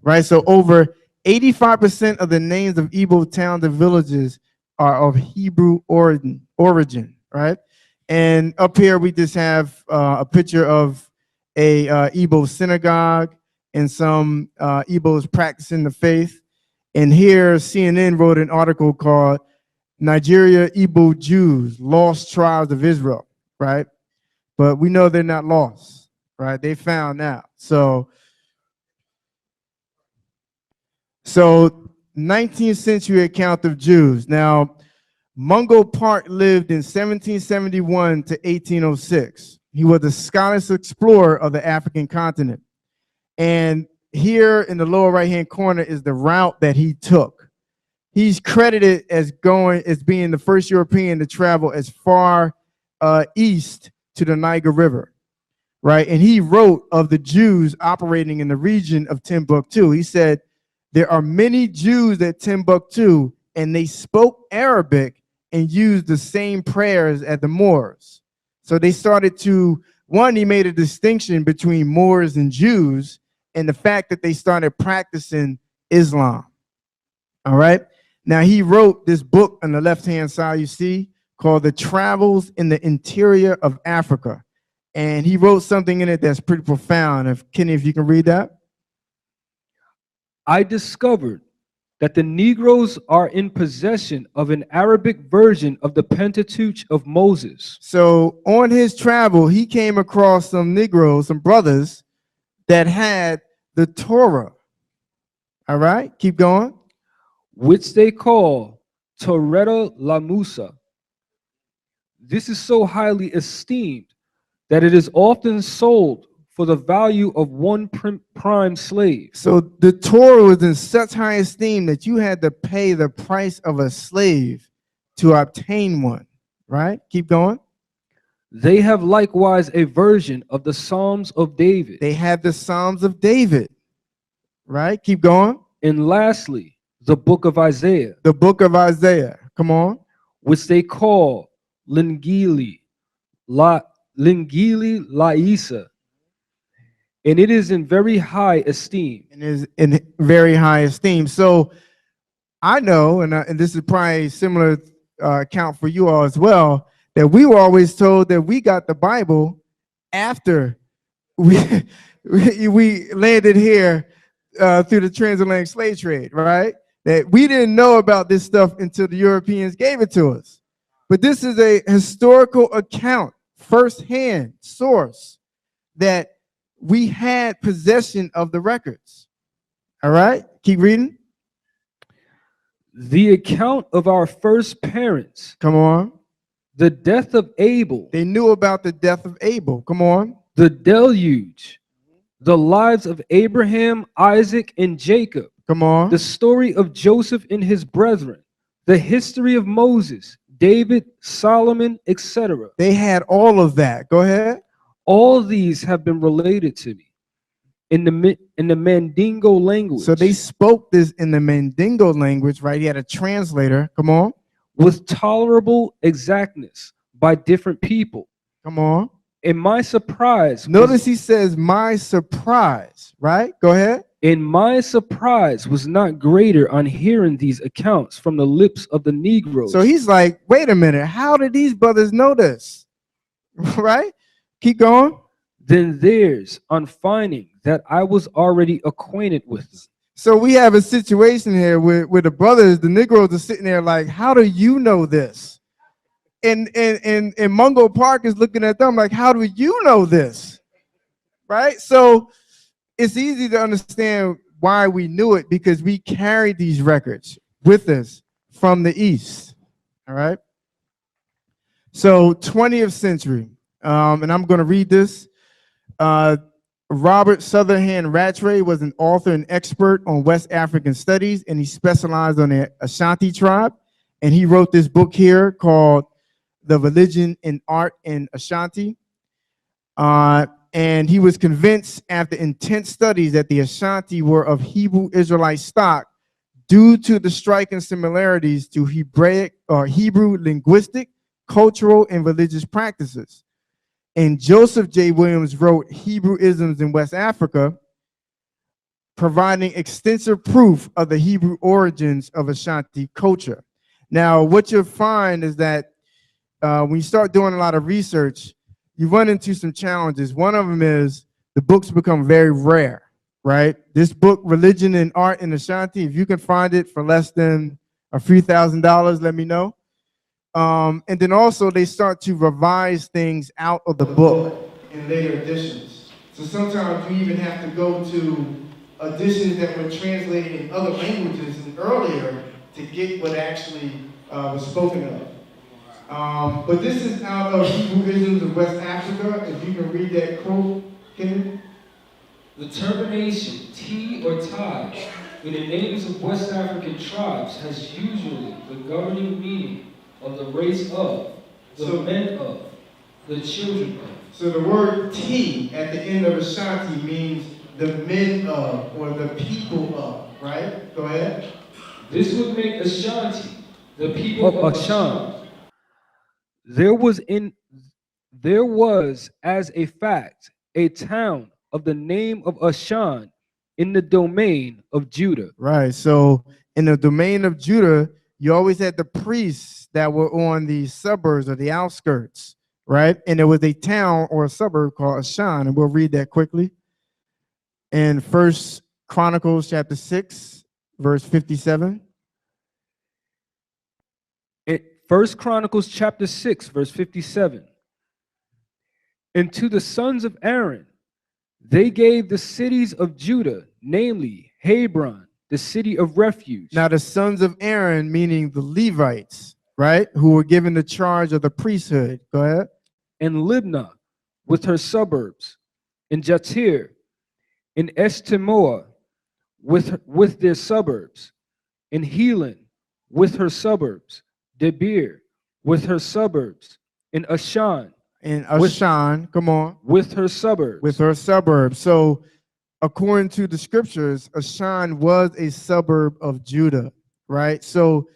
right? So over 85% of the names of Igbo towns and villages are of Hebrew origin, right? And up here we just have a picture of a Igbo synagogue and some Igbos practicing the faith. And here CNN wrote an article called Nigeria Igbo Jews, Lost Tribes of Israel, right? But we know they're not lost, right? They found out. So 19th century account of Jews. Now, Mungo Park lived in 1771 to 1806. He was a scholarly explorer of the African continent. And here in the lower right-hand corner is the route that he took. He's credited as being the first European to travel as far east to the Niger River, right? And he wrote of the Jews operating in the region of Timbuktu. He said, there are many Jews at Timbuktu, and they spoke Arabic and used the same prayers as the Moors. So they started to, he made a distinction between Moors and Jews, and the fact that they started practicing Islam. All right. Now he wrote this book on the left-hand side, you see, called The Travels in the Interior of Africa. And he wrote something in it that's pretty profound. Kenny, if you can read that. I discovered that the Negroes are in possession of an Arabic version of the Pentateuch of Moses. So on his travel, he came across some Negroes, some brothers that had the Torah. All right, keep going. Which they call Torah la Musa. This is so highly esteemed that it is often sold for the value of one prime slave. So the Torah was in such high esteem that you had to pay the price of a slave to obtain one, right? Keep going. They have likewise a version of the Psalms of David. They have the Psalms of David, right? Keep going. And lastly, the book of Isaiah. The book of Isaiah, come on. Which they call Lingili Laisa. And it is in very high esteem. And is in very high esteem. So I know, and this is probably a similar account for you all as well, that we were always told that we got the Bible after we landed here through the transatlantic slave trade, right? That we didn't know about this stuff until the Europeans gave it to us. But this is a historical account, firsthand source, that we had possession of the records. All right, keep reading. The account of our first parents, Come on. the death of Abel, They knew about the death of Abel. Come on. the deluge, the lives of Abraham, Isaac, and Jacob, Come on. the story of Joseph and his brethren, the history of Moses, David, Solomon, etc. They had all of that. Go ahead. All these have been related to me in the Mandingo language. So they spoke this in the Mandingo language, right? He had a translator. Come on. with tolerable exactness by different people. Come on. In my surprise, Notice he says, my surprise, right? Go ahead. in my surprise was not greater on hearing these accounts from the lips of the Negroes. So he's like, wait a minute. How did these brothers know this? Right? Keep going. than theirs on finding that I was already acquainted with them. So we have a situation here where the brothers, the Negroes are sitting there like, how do you know this? And Mungo Park is looking at them like, how do you know this? Right? So it's easy to understand why we knew it, because we carried these records with us from the East. All right? So 20th century, and I'm going to read this. Robert Sutherland Rattray was an author and expert on West African studies, and he specialized on the Ashanti tribe. And he wrote this book here called The Religion and Art in Ashanti. And he was convinced after intense studies that the Ashanti were of Hebrew Israelite stock due to the striking similarities to Hebraic or Hebrew linguistic, cultural, and religious practices. And Joseph J. Williams wrote Hebrewisms in West Africa, providing extensive proof of the Hebrew origins of Ashanti culture. Now, what you'll find is that when you start doing a lot of research, you run into some challenges. One of them is the books become very rare, right? This book, Religion and Art in Ashanti, if you can find it for less than a few $1,000s, let me know. And then also they start to revise things out of the book in later editions. So sometimes you even have to go to editions that were translated in other languages and earlier to get what actually was spoken of. But this is out of Hebrewisms of West Africa. If you can read that quote, Ken. The termination T or tie in the names of West African tribes has usually the governing meaning of the race of, the men of, the children of. So the word T at the end of Ashanti means the men of, or the people of, right? Go ahead. This would make Ashanti the people of Ashan. There was, as a fact, a town of the name of Ashan in the domain of Judah. Right. So in the domain of Judah, you always had the priests that were on the suburbs or the outskirts, right? And there was a town or a suburb called Ashan, and we'll read that quickly. In 1 Chronicles chapter 6, verse 57. 1 Chronicles chapter 6, verse 57. And to the sons of Aaron, they gave the cities of Judah, namely Hebron, the city of refuge. Now the sons of Aaron, meaning the Levites, right, who were given the charge of the priesthood. Go ahead. And Libnah with her suburbs, and Jatir, and Eshtemoa with their suburbs, and Helon with her suburbs, Debir with her suburbs, and Ashan. And Ashan, come on. With her suburbs. With her suburbs. So according to the scriptures, Ashan was a suburb of Judah, right? So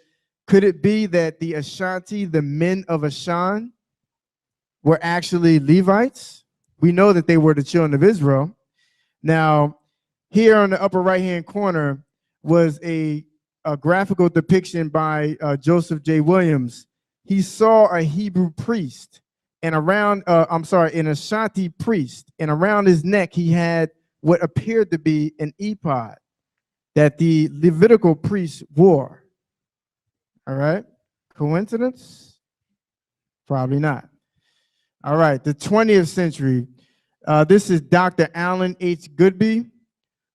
could it be that the Ashanti, the men of Ashan, were actually Levites? We know that they were the children of Israel. Now, here on the upper right-hand corner was a graphical depiction by Joseph J. Williams. He saw a Hebrew priest and an Ashanti priest, and around his neck he had what appeared to be an ephod that the Levitical priests wore. All right, coincidence? Probably not. All right, the 20th century. This is Dr. Alan H. Goodby,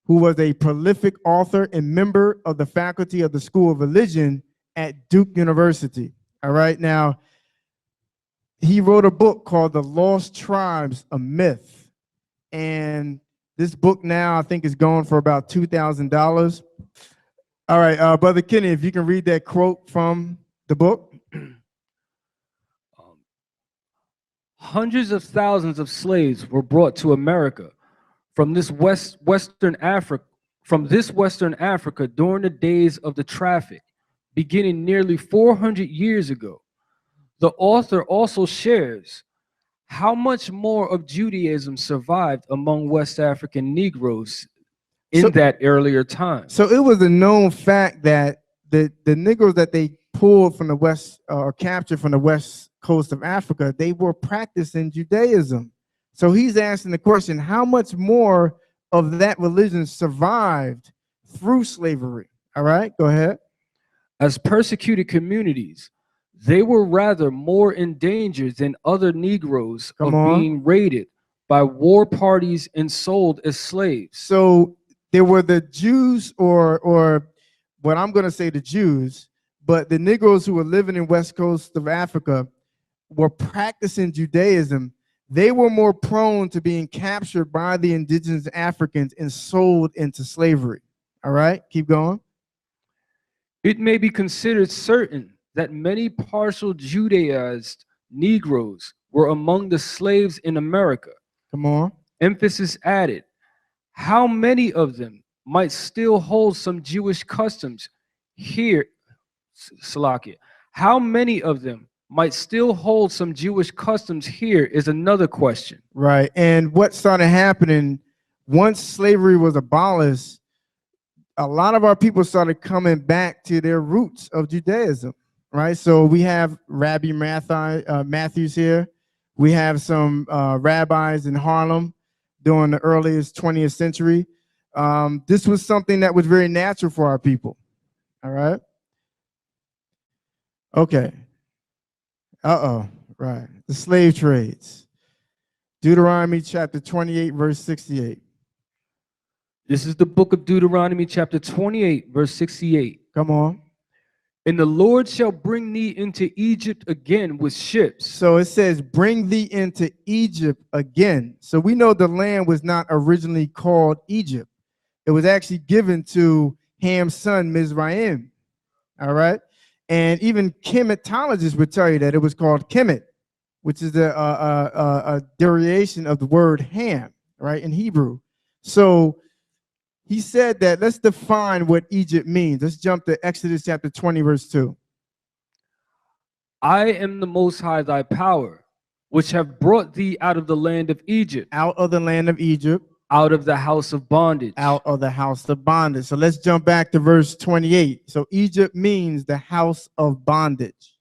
who was a prolific author and member of the faculty of the School of Religion at Duke University. All right, now, he wrote a book called The Lost Tribes, a Myth. And this book now, I think, is going for about $2,000. All right, Brother Kenny, if you can read that quote from the book. Hundreds of thousands of slaves were brought to America from Western Africa during the days of the traffic, beginning nearly 400 years ago. The author also shares how much more of Judaism survived among West African Negroes in that earlier time. So it was a known fact that the Negroes that they pulled from the West or captured from the West Coast of Africa, they were practicing Judaism. So he's asking the question, how much more of that religion survived through slavery? All right, go ahead. As persecuted communities, they were rather more in danger than other Negroes of being raided by war parties and sold as slaves. So there were the Jews, or what I'm going to say the Jews, but the Negroes who were living in West Coast of Africa were practicing Judaism. They were more prone to being captured by the indigenous Africans and sold into slavery. All right, keep going. It may be considered certain that many partial Judaized Negroes were among the slaves in America. Come on. Emphasis added, how many of them might still hold some Jewish customs here, Salakia, how many of them might still hold some Jewish customs here is another question. Right, and what started happening once slavery was abolished, a lot of our people started coming back to their roots of Judaism, right? So we have Rabbi Matthews here. We have some rabbis in Harlem during the earliest 20th century. This was something that was very natural for our people, all right? Okay. Right. The slave trades. Deuteronomy chapter 28, verse 68. This is the book of Deuteronomy chapter 28, verse 68. Come on. And the Lord shall bring thee into Egypt again with ships. So it says, bring thee into Egypt again. So we know the land was not originally called Egypt. It was actually given to Ham's son, Mizraim. All right. And even chematologists would tell you that it was called Kemet, which is a derivation of the word Ham, right, in Hebrew. So he said that, let's define what Egypt means. Let's jump to Exodus chapter 20, verse 2. I am the Most High thy power, which have brought thee out of the land of Egypt. Out of the land of Egypt. Out of the house of bondage. Out of the house of bondage. So let's jump back to verse 28. So Egypt means the house of bondage.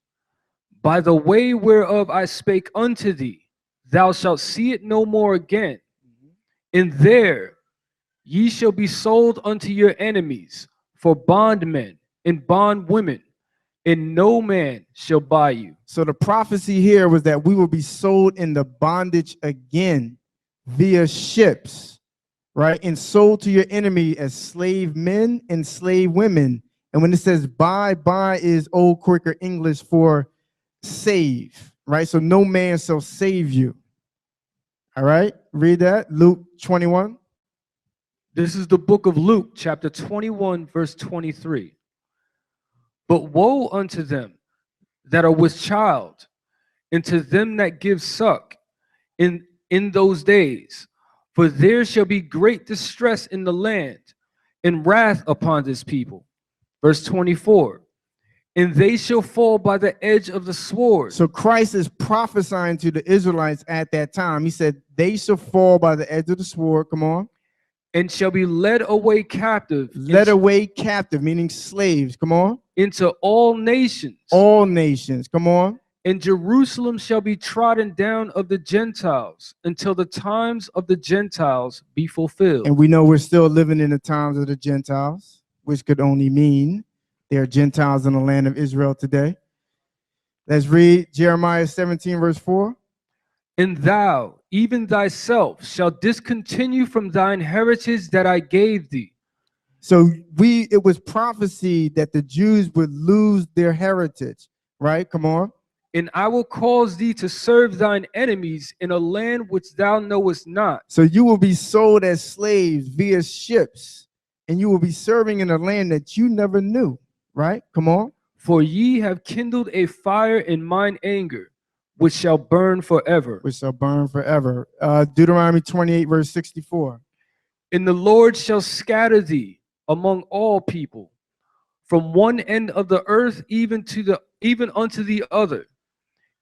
By the way whereof I spake unto thee, thou shalt see it no more again. And there ye shall be sold unto your enemies for bondmen and bondwomen, and no man shall buy you. So the prophecy here was that we will be sold into bondage again via ships, right? And sold to your enemy as slave men and slave women. And when it says buy is old Quaker English for save, right? So no man shall save you. All right, read that, Luke 21. This is the book of Luke, chapter 21, verse 23. But woe unto them that are with child, and to them that give suck in those days, for there shall be great distress in the land, and wrath upon this people. Verse 24. And they shall fall by the edge of the sword. So Christ is prophesying to the Israelites at that time. He said, they shall fall by the edge of the sword. Come on. And shall be led away captive. Led away captive, meaning slaves. Come on. Into all nations. All nations. Come on. And Jerusalem shall be trodden down of the Gentiles until the times of the Gentiles be fulfilled. And we know we're still living in the times of the Gentiles, which could only mean there are Gentiles in the land of Israel today. Let's read Jeremiah 17, verse 4. And thou, even thyself, shalt discontinue from thine heritage that I gave thee. So it was prophecy that the Jews would lose their heritage, right? Come on. And I will cause thee to serve thine enemies in a land which thou knowest not. So you will be sold as slaves via ships, and you will be serving in a land that you never knew, right? Come on. For ye have kindled a fire in mine anger, which shall burn forever. Which shall burn forever. Deuteronomy 28, verse 64. And the Lord shall scatter thee among all people, from one end of the earth even unto the other.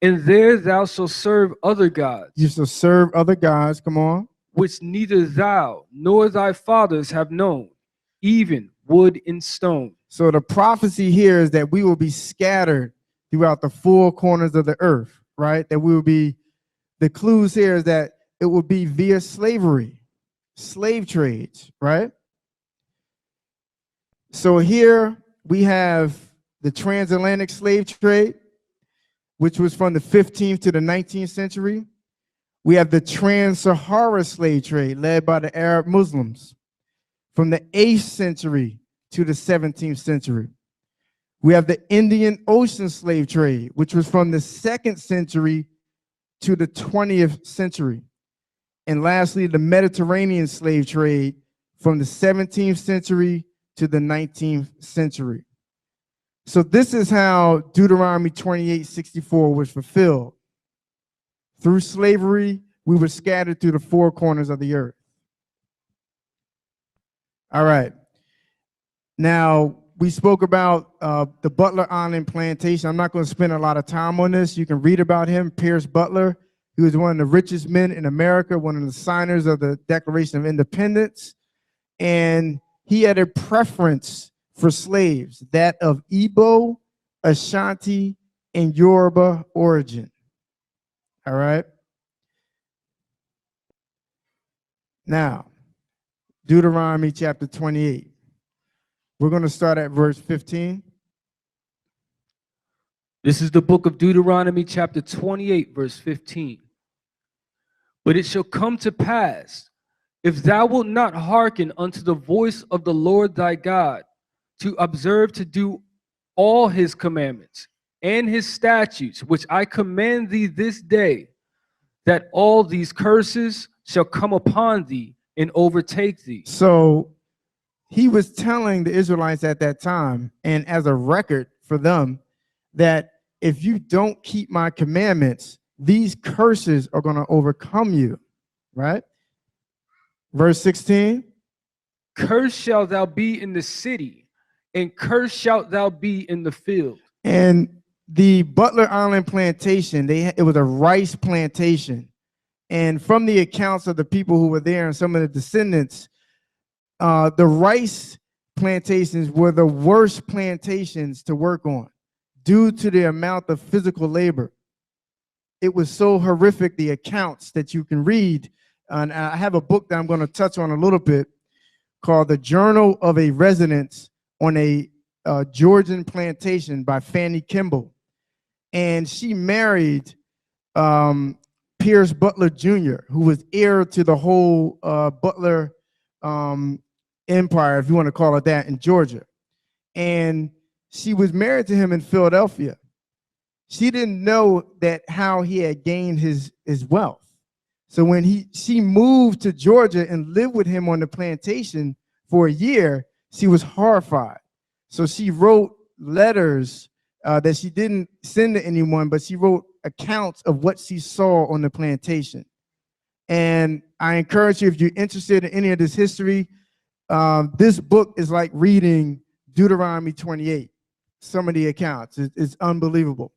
And there thou shalt serve other gods. You shall serve other gods, come on. Which neither thou nor thy fathers have known, even wood and stone. So the prophecy here is that we will be scattered throughout the four corners of the earth, right? That we will be, the clues here is that it will be via slavery, slave trades, right? So here we have the transatlantic slave trade, which was from the 15th to the 19th century. We have the trans-Sahara slave trade led by the Arab Muslims from the 8th century to the 17th century. We have the Indian Ocean slave trade, which was from the 2nd century to the 20th century. And lastly, the Mediterranean slave trade from the 17th century to the 19th century. So this is how Deuteronomy 28:64 was fulfilled. Through slavery, we were scattered through the four corners of the earth. All right. Now, we spoke about the Butler Island plantation. I'm not going to spend a lot of time on this. You can read about him, Pierce Butler. He was one of the richest men in America, one of the signers of the Declaration of Independence. And he had a preference for slaves, that of Igbo, Ashanti, and Yoruba origin. All right. Now, Deuteronomy chapter 28. We're going to start at verse 15. This is the book of Deuteronomy chapter 28, verse 15. But it shall come to pass, if thou wilt not hearken unto the voice of the Lord thy God, to observe to do all his commandments and his statutes, which I command thee this day, that all these curses shall come upon thee and overtake thee. So he was telling the Israelites at that time, and as a record for them, that if you don't keep my commandments, these curses are going to overcome you, right? Verse 16. Cursed shalt thou be in the city, and cursed shalt thou be in the field. And the Butler Island plantation, it was a rice plantation. And from the accounts of the people who were there and some of the descendants, the rice plantations were the worst plantations to work on due to the amount of physical labor. It was so horrific, the accounts that you can read. And I have a book that I'm going to touch on a little bit called The Journal of a Resident on a Georgian Plantation by Fanny Kimball. And she married Pierce Butler Jr., who was heir to the whole Butler empire, if you want to call it that, in Georgia. And she was married to him in Philadelphia. She didn't know that how he had gained his wealth. So when she moved to Georgia and lived with him on the plantation for a year, she was horrified. So she wrote letters that she didn't send to anyone, but she wrote accounts of what she saw on the plantation. And I encourage you, if you're interested in any of this history, this book is like reading Deuteronomy 28. Some of the accounts, it's unbelievable.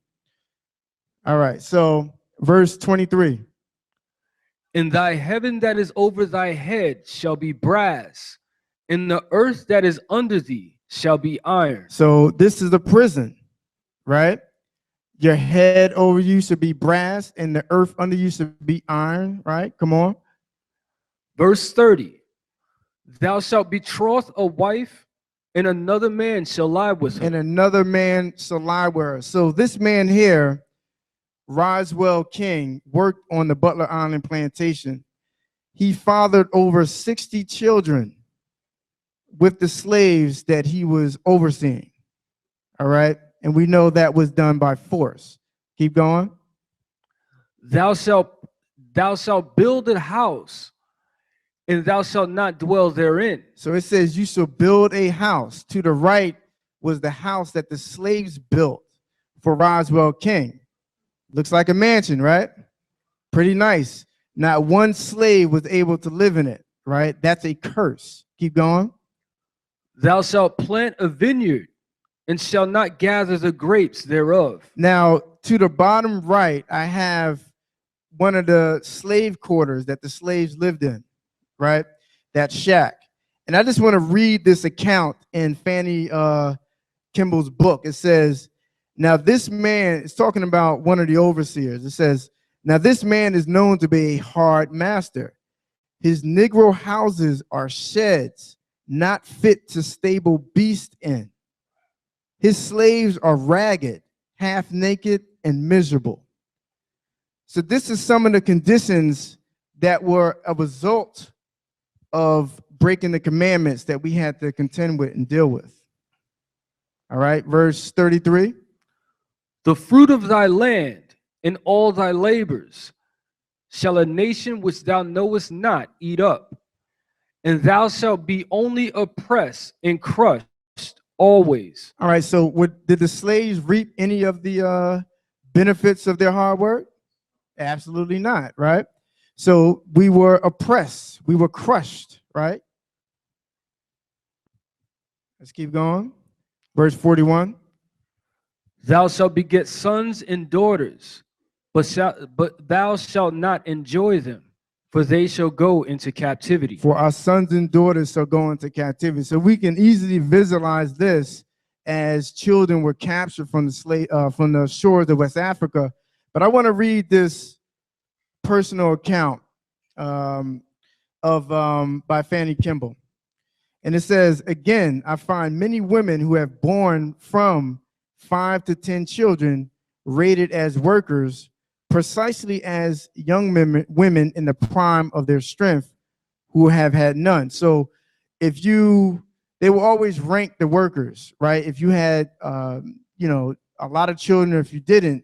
All right, so verse 23. And thy heaven that is over thy head shall be brass, and the earth that is under thee shall be iron. So this is a prison, right? Your head over you should be brass, and the earth under you should be iron, right? Come on. Verse 30. Thou shalt betroth a wife, and another man shall lie with her. And another man shall lie with her. So this man here Roswell King worked on the Butler Island plantation, he fathered over 60 children with the slaves that he was overseeing. All right. And we know that was done by force. Keep going. Thou shalt build a house, and thou shalt not dwell therein. So it says, you shall build a house. To the right was the house that the slaves built for Roswell King. Looks like a mansion, right? Pretty nice. Not one slave was able to live in it, right? That's a curse. Keep going. Thou shalt plant a vineyard, and shall not gather the grapes thereof. Now, to the bottom right, I have one of the slave quarters that the slaves lived in, right? That shack. And I just want to read this account in Fanny Kimball's book. It says, now this man is talking about one of the overseers. It says, now this man is known to be a hard master. His Negro houses are sheds, not fit to stable beasts in. His slaves are ragged, half naked, and miserable. So this is some of the conditions that were a result of breaking the commandments that we had to contend with and deal with. All right, verse 33. The fruit of thy land and all thy labors shall a nation which thou knowest not eat up, and thou shalt be only oppressed and crushed always. All right, so did the slaves reap any of the benefits of their hard work? Absolutely not, right? So we were oppressed, we were crushed, right? Let's keep going. Verse 41. Thou shalt beget sons and daughters, but thou shalt not enjoy them, for they shall go into captivity. For our sons and daughters shall go into captivity. So we can easily visualize this as children were captured from the shores of West Africa. But I want to read this personal account by Fanny Kimball. And it says, again, I find many women who have borne from 5 to 10 children rated as workers, precisely as young women in the prime of their strength who have had none. So they will always rank the workers, right? If you had, a lot of children, if you didn't,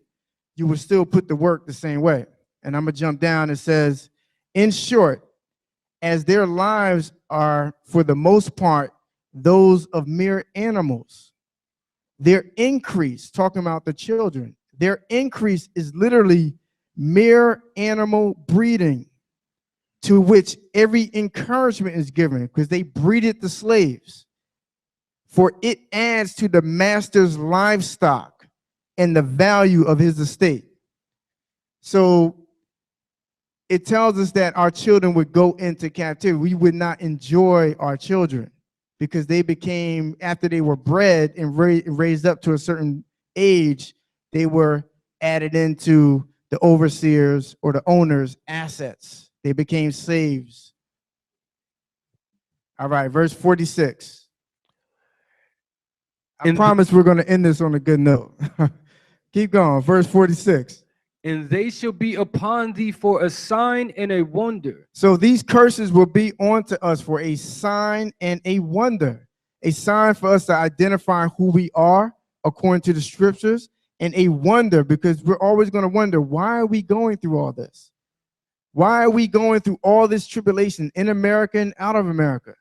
you would still put the work the same way. And I'm gonna jump down. It says, in short, as their lives are for the most part those of mere animals, their increase, talking about the children, their increase is literally mere animal breeding, to which every encouragement is given, because they breeded the slaves. For it adds to the master's livestock and the value of his estate. So it tells us that our children would go into captivity. We would not enjoy our children because they became, after they were bred and raised up to a certain age, they were added into the overseers or the owner's assets. They became slaves. All right, verse 46. I promise we're going to end this on a good note. Keep going, verse 46. And they shall be upon thee for a sign and a wonder. So these curses will be onto us for a sign and a wonder. A sign for us to identify who we are according to the scriptures, and a wonder because we're always going to wonder, why are we going through all this? Why are we going through all this tribulation in America and out of America?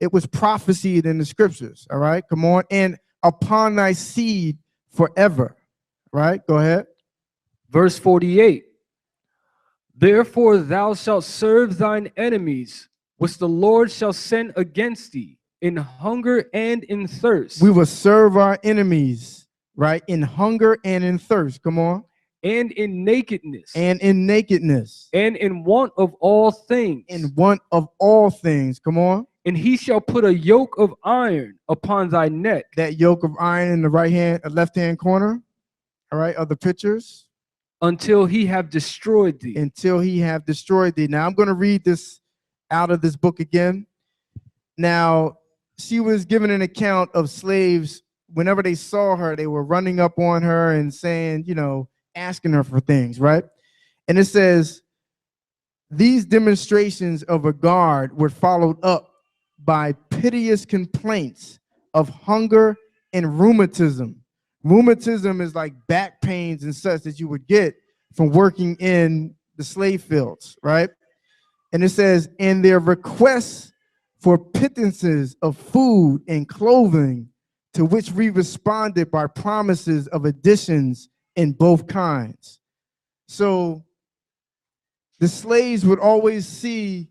It was prophesied in the scriptures, all right? Come on. And upon thy seed forever, right? Go ahead. Verse 48. Therefore thou shalt serve thine enemies, which the Lord shall send against thee, in hunger and in thirst. We will serve our enemies, right? In hunger and in thirst. Come on. And in nakedness. And in nakedness. And in want of all things. In want of all things. Come on. And he shall put a yoke of iron upon thy neck. That yoke of iron in the right hand, left hand corner, all right, of the pictures. Until he have destroyed thee. Until he have destroyed thee. Now I'm going to read this out of this book again. Now, she was given an account of slaves. Whenever they saw her, they were running up on her and saying, asking her for things, right? And it says, these demonstrations of regard were followed up by piteous complaints of hunger and rheumatism. Rheumatism is like back pains and such that you would get from working in the slave fields, right? And it says, and their requests for pittances of food and clothing, to which we responded by promises of additions in both kinds. So the slaves would always see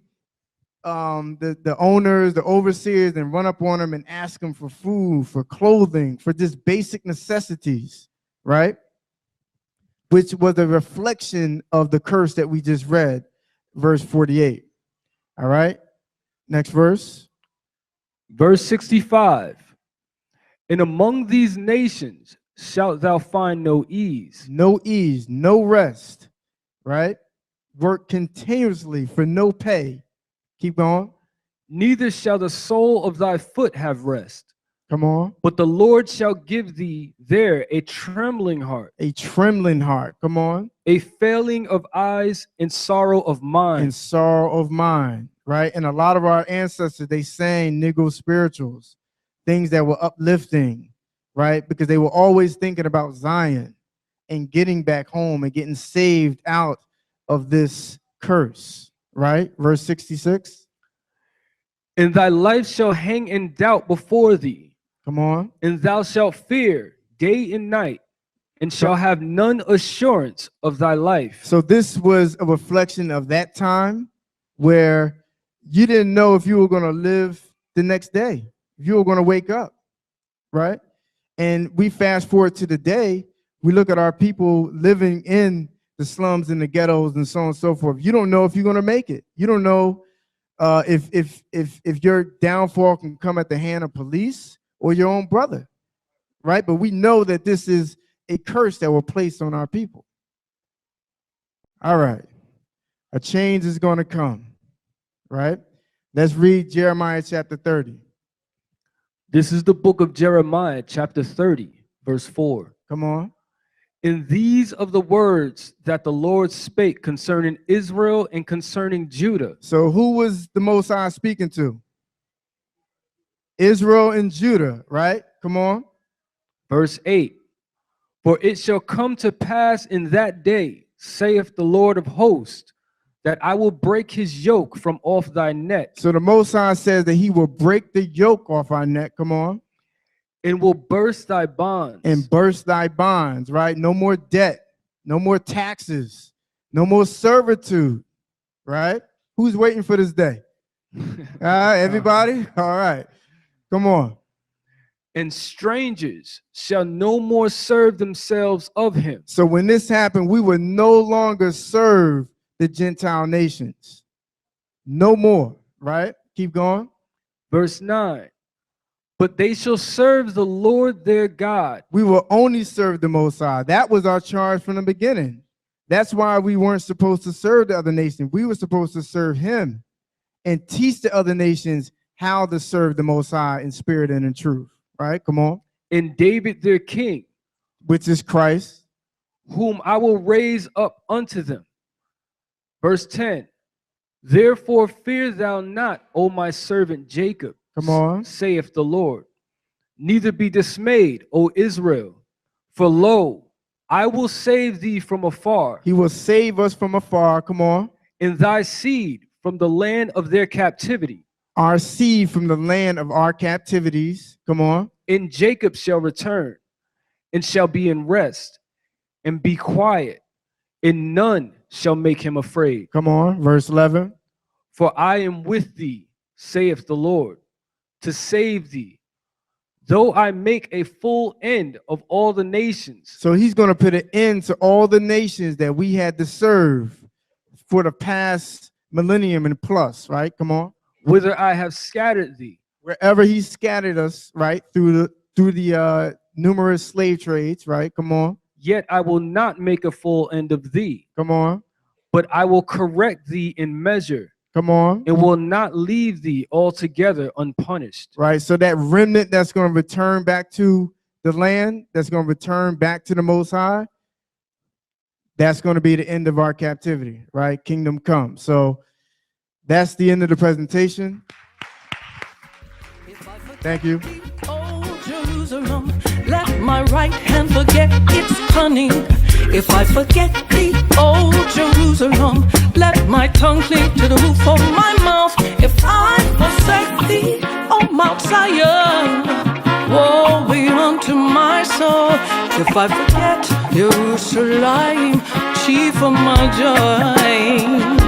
the owners, the overseers, and run up on them and ask them for food, for clothing, for just basic necessities, right? Which was a reflection of the curse that we just read, verse 48. All right, next verse. Verse 65. And among these nations shalt thou find no ease. No ease, no rest, right? Work continuously for no pay. Keep going. Neither shall the sole of thy foot have rest. Come on. But the Lord shall give thee there a trembling heart, A trembling heart. Come on. a failing of eyes, and sorrow of mind. And sorrow of mind, right? And a lot of our ancestors, they sang niggle spirituals, things that were uplifting, right? Because they were always thinking about Zion and getting back home and getting saved out of this curse, right? Verse 66. And thy life shall hang in doubt before thee, Come on. and thou shalt fear day and night, and shall have none assurance of thy life. So this was a reflection of that time where you didn't know if you were going to live the next day, if you were going to wake up, right? And we fast forward to the day, we look at our people living in the slums and the ghettos and so on and so forth. You don't know if you're going to make it. You don't know if your downfall can come at the hand of police or your own brother, right? But we know that this is a curse that will place on our people. All right, a change is going to come, right? Let's read Jeremiah chapter 30. This is the book of Jeremiah, chapter 30, verse 4. Come on. In these of the words that the Lord spake concerning Israel and concerning Judah. So who was the Most High speaking to? Israel and Judah, right? Come on. Verse 8. For it shall come to pass in that day, saith the Lord of hosts, that I will break his yoke from off thy neck. So the Most High says that he will break the yoke off our neck. Come on. And will burst thy bonds. And burst thy bonds, right? No more debt, no more taxes, no more servitude, right? Who's waiting for this day? Everybody? All right. Come on. And strangers shall no more serve themselves of him. So when this happened, we would no longer serve the Gentile nations. No more, right? Keep going. Verse 9. But they shall serve the Lord their God. We will only serve the Most High. That was our charge from the beginning. That's why we weren't supposed to serve the other nations. We were supposed to serve him and teach the other nations how to serve the Most High in spirit and in truth. Right? Come on. And David their king, which is Christ, whom I will raise up unto them. Verse 10. Therefore fear thou not, O my servant Jacob. Come on. Saith the Lord. Neither be dismayed, O Israel. For lo, I will save thee from afar. He will save us from afar. Come on. And thy seed from the land of their captivity. Our seed from the land of our captivities. Come on. And Jacob shall return, and shall be in rest, and be quiet, and none shall make him afraid. Come on. Verse 11. For I am with thee, saith the Lord, to save thee, though I make a full end of all the nations. So he's going to put an end to all the nations that we had to serve for the past millennium and plus, right? Come on. Whither I have scattered thee. Wherever he scattered us, right? Through the numerous slave trades, right? Come on. Yet I will not make a full end of thee. Come on. But I will correct thee in measure. Come on. And will not leave thee altogether unpunished. Right. So that remnant that's going to return back to the land, that's going to return back to the Most High, that's going to be the end of our captivity, right? Kingdom come. So that's the end of the presentation. Thank you. Oh, Jerusalem, let my right hand forget its cunning. If I forget thee, oh Jerusalem, let my tongue cling to the roof of my mouth. If I forsake thee, oh Mount Zion, woe be unto my soul. If I forget Jerusalem, chief of my joy.